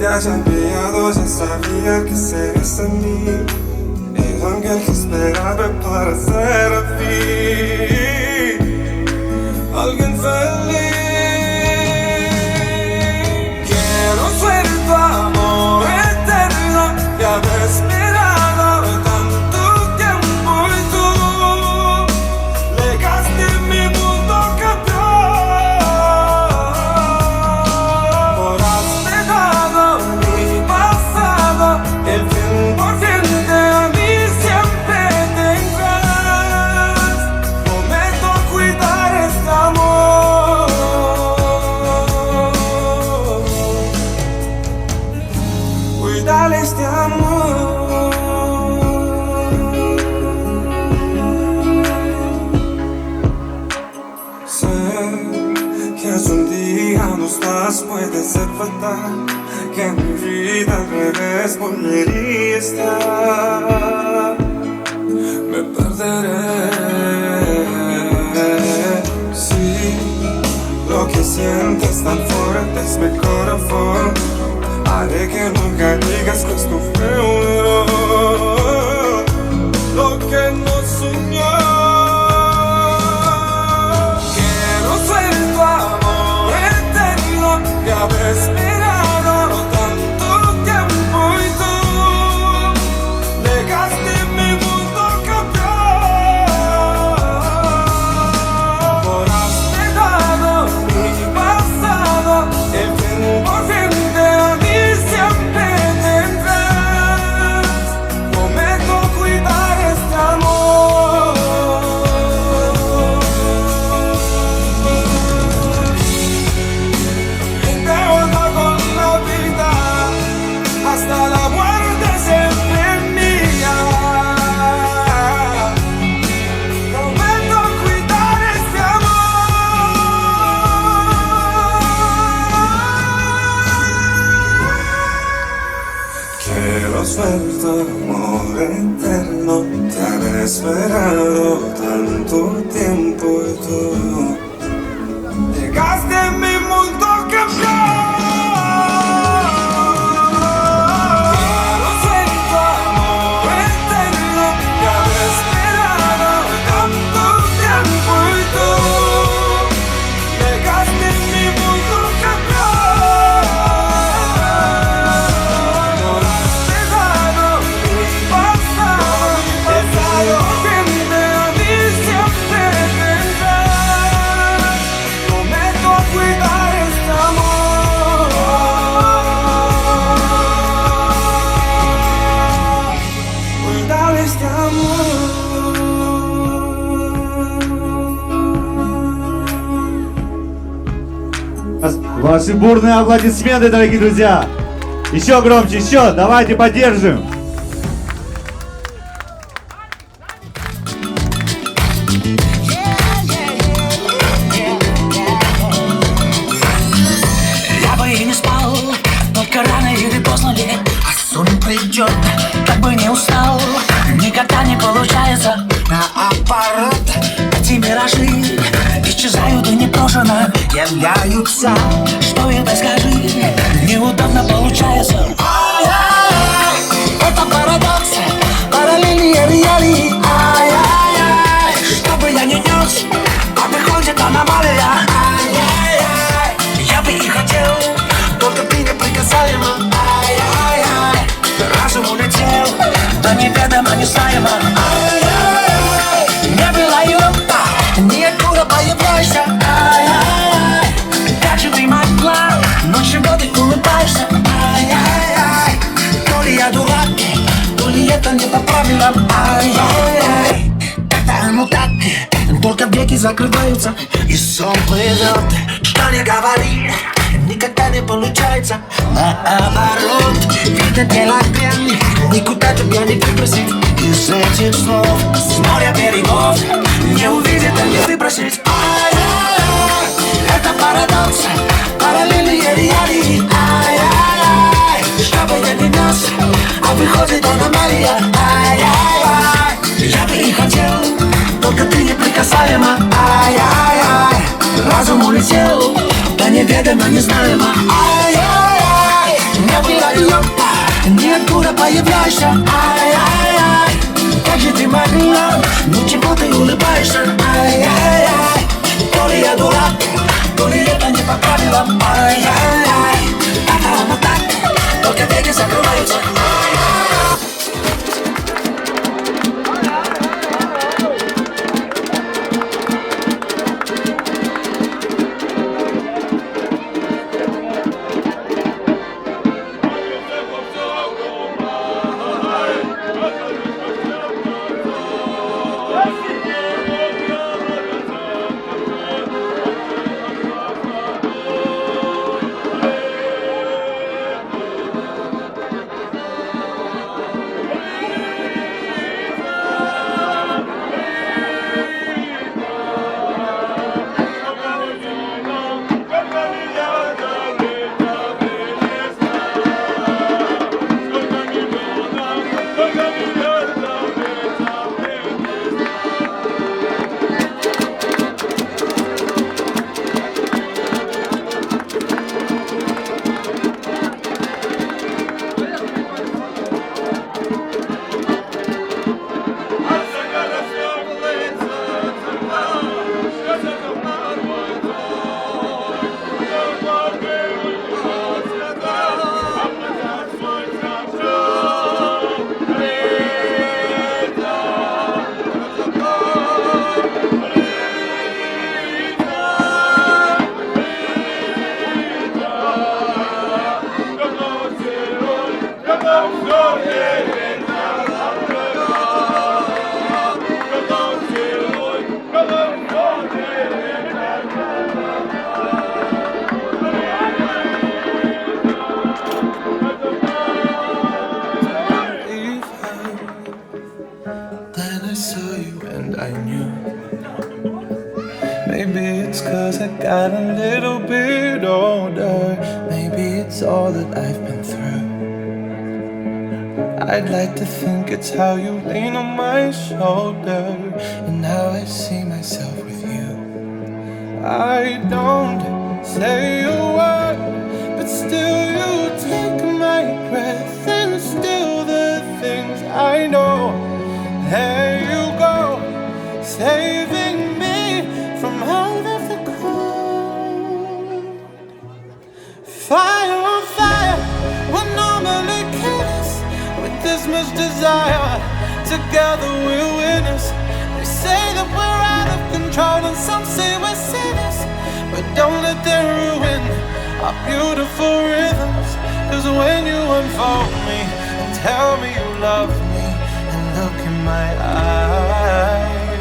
te haya enviado. Ya sabía que serías en mí el ángel que esperaba para ser a ti alguien feliz. Quiero ser tu amor eterno, te había esperado tanto tiempo y tú legaste mi mundo cambió. Por has dejado mi pasado, el 100% a mí siempre tendrás. Prometo cuidar este amor, cuidar este amor. Sé que hace un día no estás, puede ser fatal, que en mi vida al revés volvería a estar. Me perderé si lo que sientes tan fuerte es mi corazón. Haré que nunca digas que esto fue un error, lo que nos unió. Quiero ser tu amor eterno, que había esperado tanto tiempo y tú dejaste mi mundo cambiar. Por has dejado mi pasado, el 100% a mí siempre tendrás. Prometo cuidar este amor. Y te honro con la vida, hasta la muerte siempre mía. Prometo cuidar este amor. Quiero ser tu amor eterno, te había esperado tanto tiempo y tú llegaste a mi mundo cambió. Quiero ser tu amor eterno, te había esperado tanto tiempo y tú llegaste a mi mundo cambió. Por has dejado mi pasado, el 100% a mí siempre Ваши бурные аплодисменты, дорогие друзья. Еще громче, еще. Давайте поддержим. Я бы и не спал, только рано или поздно ли, а сон придет, как бы не устал. Никогда не получается, наоборот. Эти миражи исчезают и непрошено являются. Что это, скажи, неудобно получается. Ай-яй-яй, это парадокс, параллельные реалии. Ай-яй-яй, что бы я ни нес, а выходит аномалия. Ай-яй-яй, я бы и хотел, только ты неприкасаема. Ай-яй-яй, разум улетел, да неведомо, незнаемо. Ай-яй-яй, не было юрта, ниоткуда появляешься. Ай-яй-яй, как же ты могла, но чего ты улыбаешься? Ай-яй-яй, то ли я дурак, то ли это не по правилам. Ай-яй-яй, как-то оно так, только веки закрываются и сон плывет. Что не говори, никогда не получается. Наоборот, видно дело пьяный, никуда тебя не выбросить из этих слов. С моря берегов не увидит, а не выбросить. Ай-яй-яй, это парадокс, параллельные реалии. Ай-яй-яй, что бы я ни нес, а выходит аномалия. Ай-яй-яй, я бы и хотел, только ты неприкасаема. Ай-яй-яй, разум улетел, да неведомо, незнаемо. Ай-яй-яй, не было юрта, ниоткуда появляешься. Ай-яй-яй, как же ты могла, ну чего ты улыбаешься? Ай-яй-яй, то ли я дурак, то ли это не по правилам. Ай-яй-яй, это оно так, только веки закрываются. Then I saw you and I knew. Maybe it's 'cause I got a little bit older. Maybe it's all that I've been through. I'd like to think it's how you lean on my shoulder and how I see myself with you. I don't say a word, but still you take my breath and still the things I know. There you go, saving me from out of the cold. Fire on fire, what normally kills with this much desire. Together we're winners. They say that we're out of control and some say we're sinners, but don't let them ruin our beautiful rhythms. 'Cause when you unfold me and tell me you love me and look in my eyes,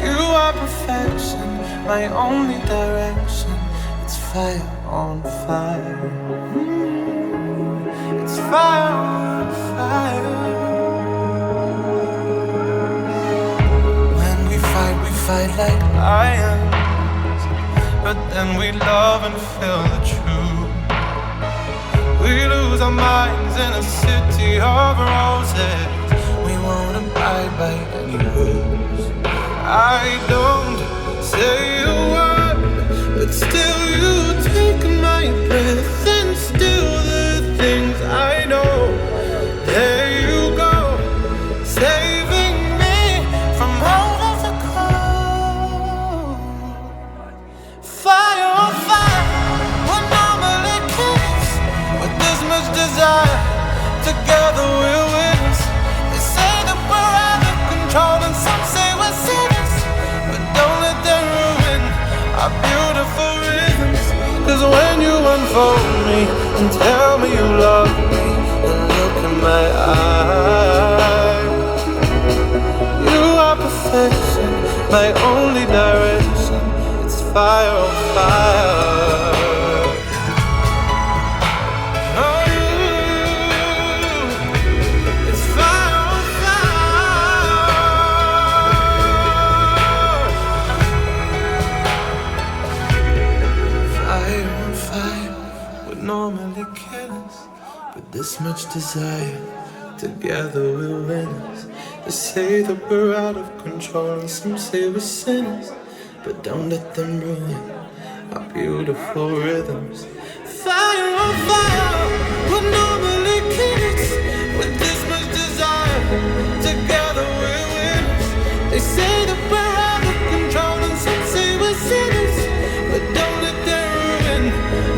you are perfection, my only direction. fire on fire. It's fire on fire. When we fight like lions, but then we love and feel the truth. We lose our minds in a city of roses. We won't abide by any rules. I don't say a word, but still you take my breath and still the things I know. There you go, saving me from out of the cold. Fire on fire, we're normally kids with this much desire. Together we'll witness. They say that we're out of control and some say we're sinners, but don't let them ruin our beautiful rhythms. Cause when you unfold me and tell me you love me and look in my eyes, you are perfection, my only direction. It's fire on fire. Normally careless, but this much desire, together we'll win us. They say that we're out of control and some say we're sinners, but don't let them ruin our beautiful rhythms. Fire on fire, we're normally kids with this much desire, together we'll win us. They say that we're out of control and some say we're sinners, but don't let them ruin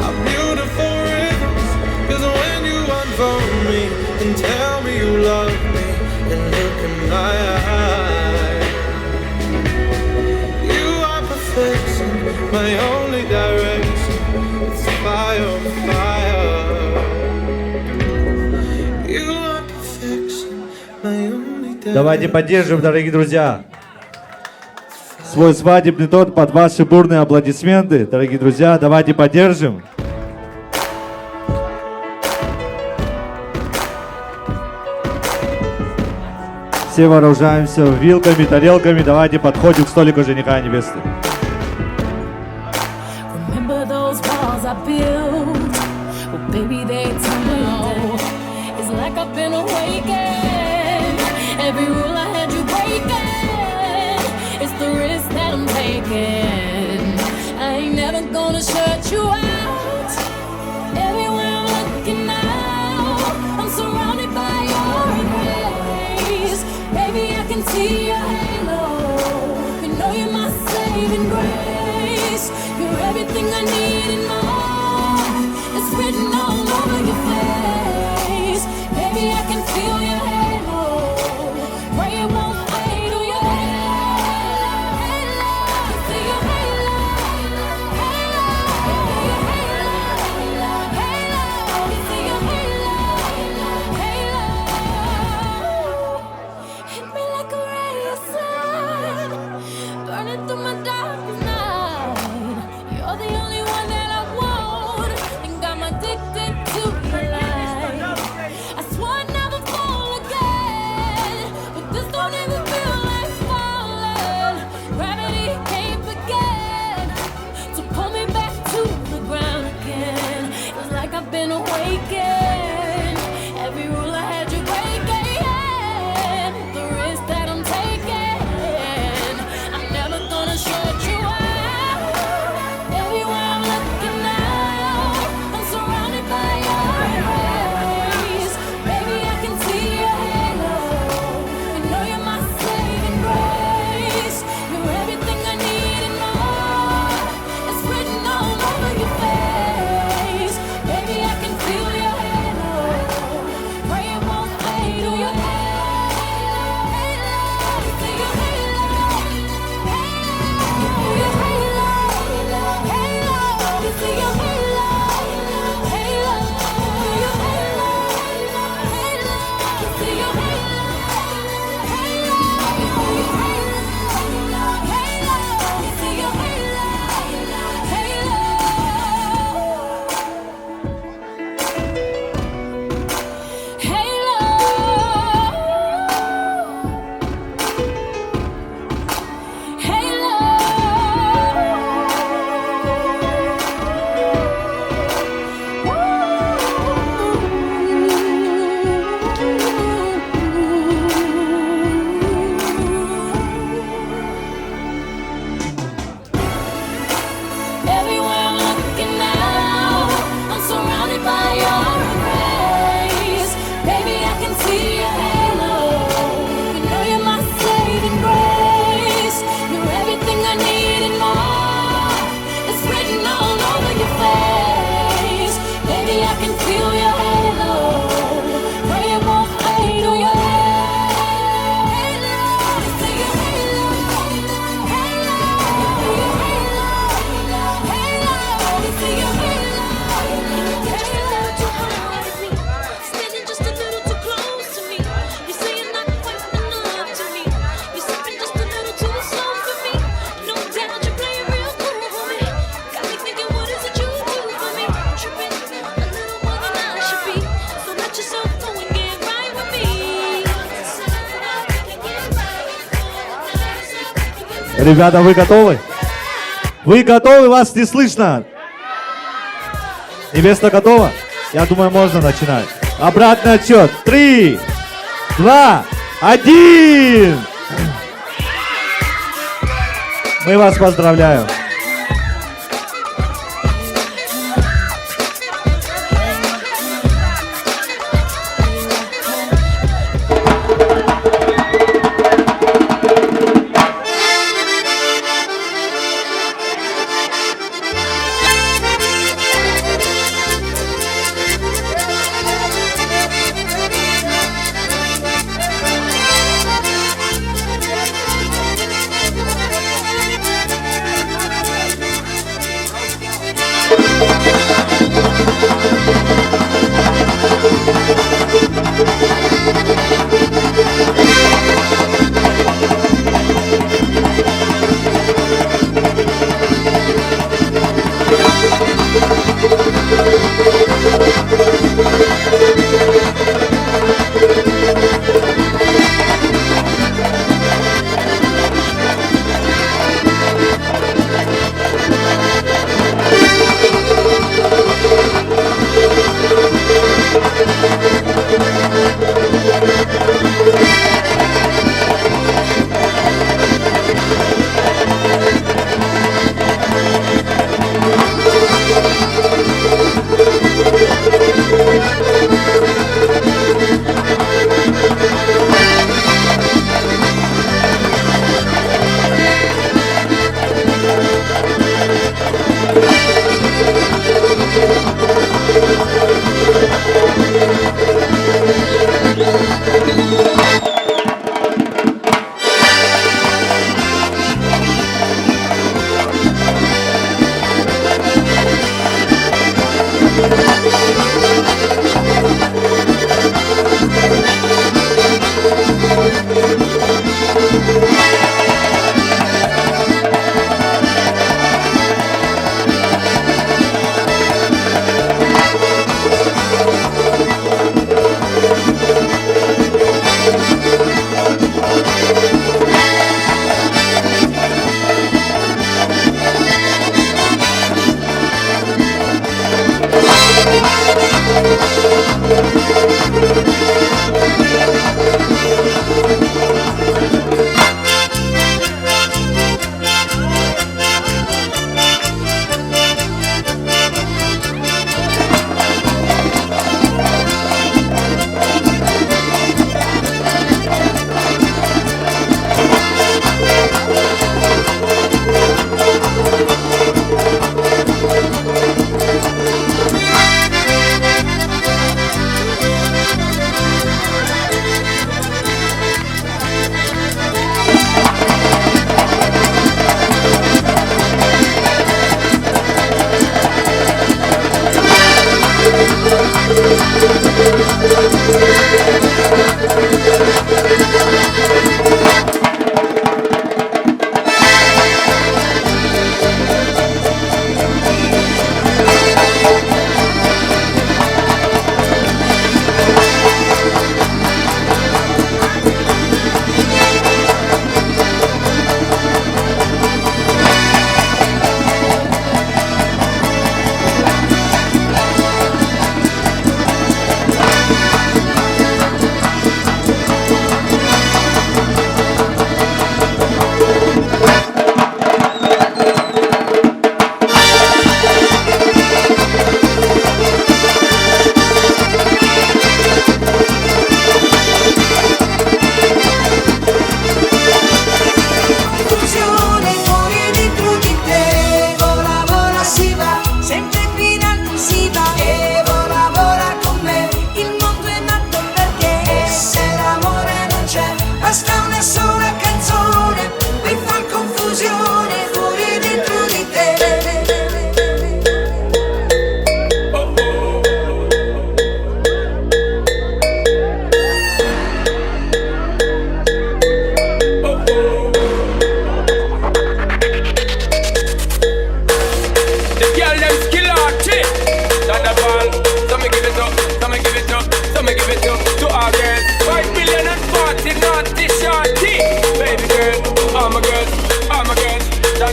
our beautiful rhythms. Cause when you unfold me and tell me you love me and look in my eyes, you are perfection, my only direction. It's fire on fire. You are perfection, my only direction. Давайте поддержим, дорогие друзья, свой свадебный торт под ваши бурные аплодисменты. Дорогие друзья, давайте поддержим. Все вооружаемся вилками, тарелками. Давайте подходим к столику жениха и невесты. Remember those walls I built? Well, baby, they tumble. It's like I've been awakened. Every rule I had you breaking. It's the risk that I'm taking. I ain't never gonna shut you out. Everywhere I'm looking now, I'm surrounded by your embrace. Baby, I can see your halo. You know you're my saving grace. You're everything I need and more. It's written all over your face. Baby, I can feel your halo. Pray it won't fade or your halo. See your halo. See your hit me like a ray of sun, burning through my darkest night. You're the only one that I want, think I'm addicted to your light. I swore I'd never fall again, but this don't even feel like falling. Gravity can't begin to pull me back to the ground again. It's like I've been awakened. Every rule I had you breaking, the risk that I'm taking. I'm never gonna shut you out. Everywhere I'm looking now, I'm surrounded by Ребята, вы готовы? Вы готовы? Вас не слышно. Невеста готова? Я думаю, можно начинать. Обратный отсчет. 3, 2, 1. Мы вас поздравляем.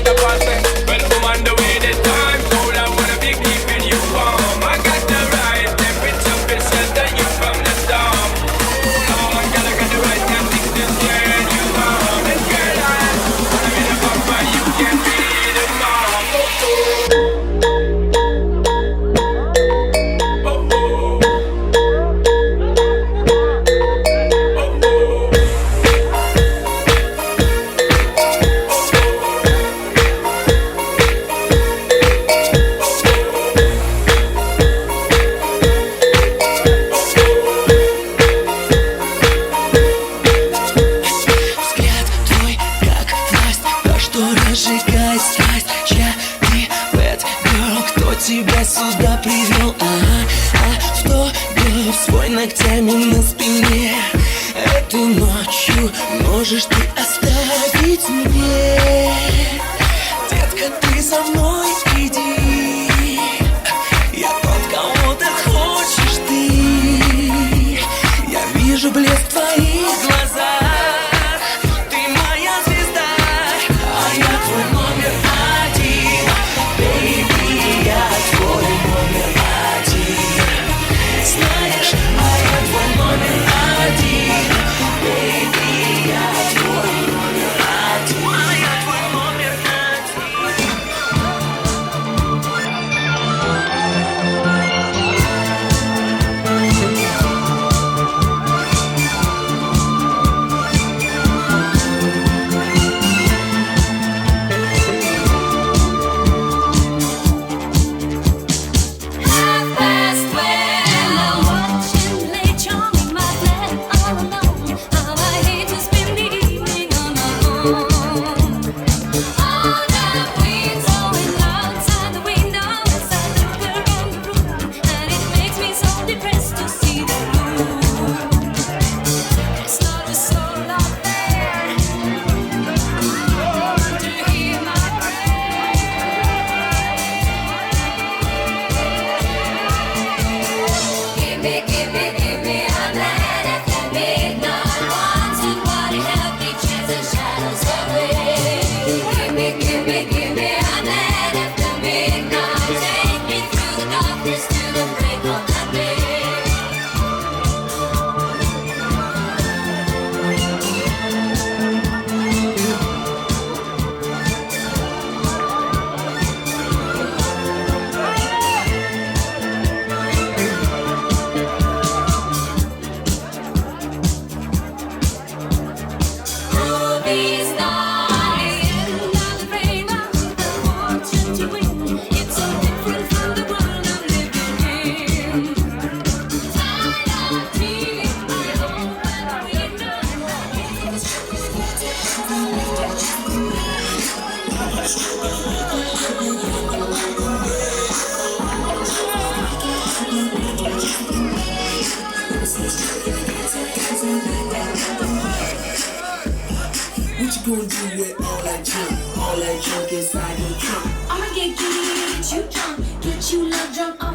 like a passing. When I'm on the way, the time cold, I wanna be keeping you warm. I got the right temperature, to shelter you from the storm. Oh, girl, I got the right tactics to turn you on. And girl, I'm in a bumper, you can be the mom. Взгляд твой, как власть, то, что разжигает страсть. Я не bad girl, кто тебя сюда привел? Что бьет свой ногтями на спине? Эту ночью можешь ты оставить мне. Детка, ты за мной иди. Я тот, кого ты хочешь ты. Я вижу блеск в твоих глазах. Ты моя звезда, а я твой номер один. Baby, я твой номер один. Знаешь, а я твой номер один. Baby, я твой номер один. А я твой номер What you gonna do with all that junk? All that junk inside your trunk? I'ma get you drunk, get you love drunk.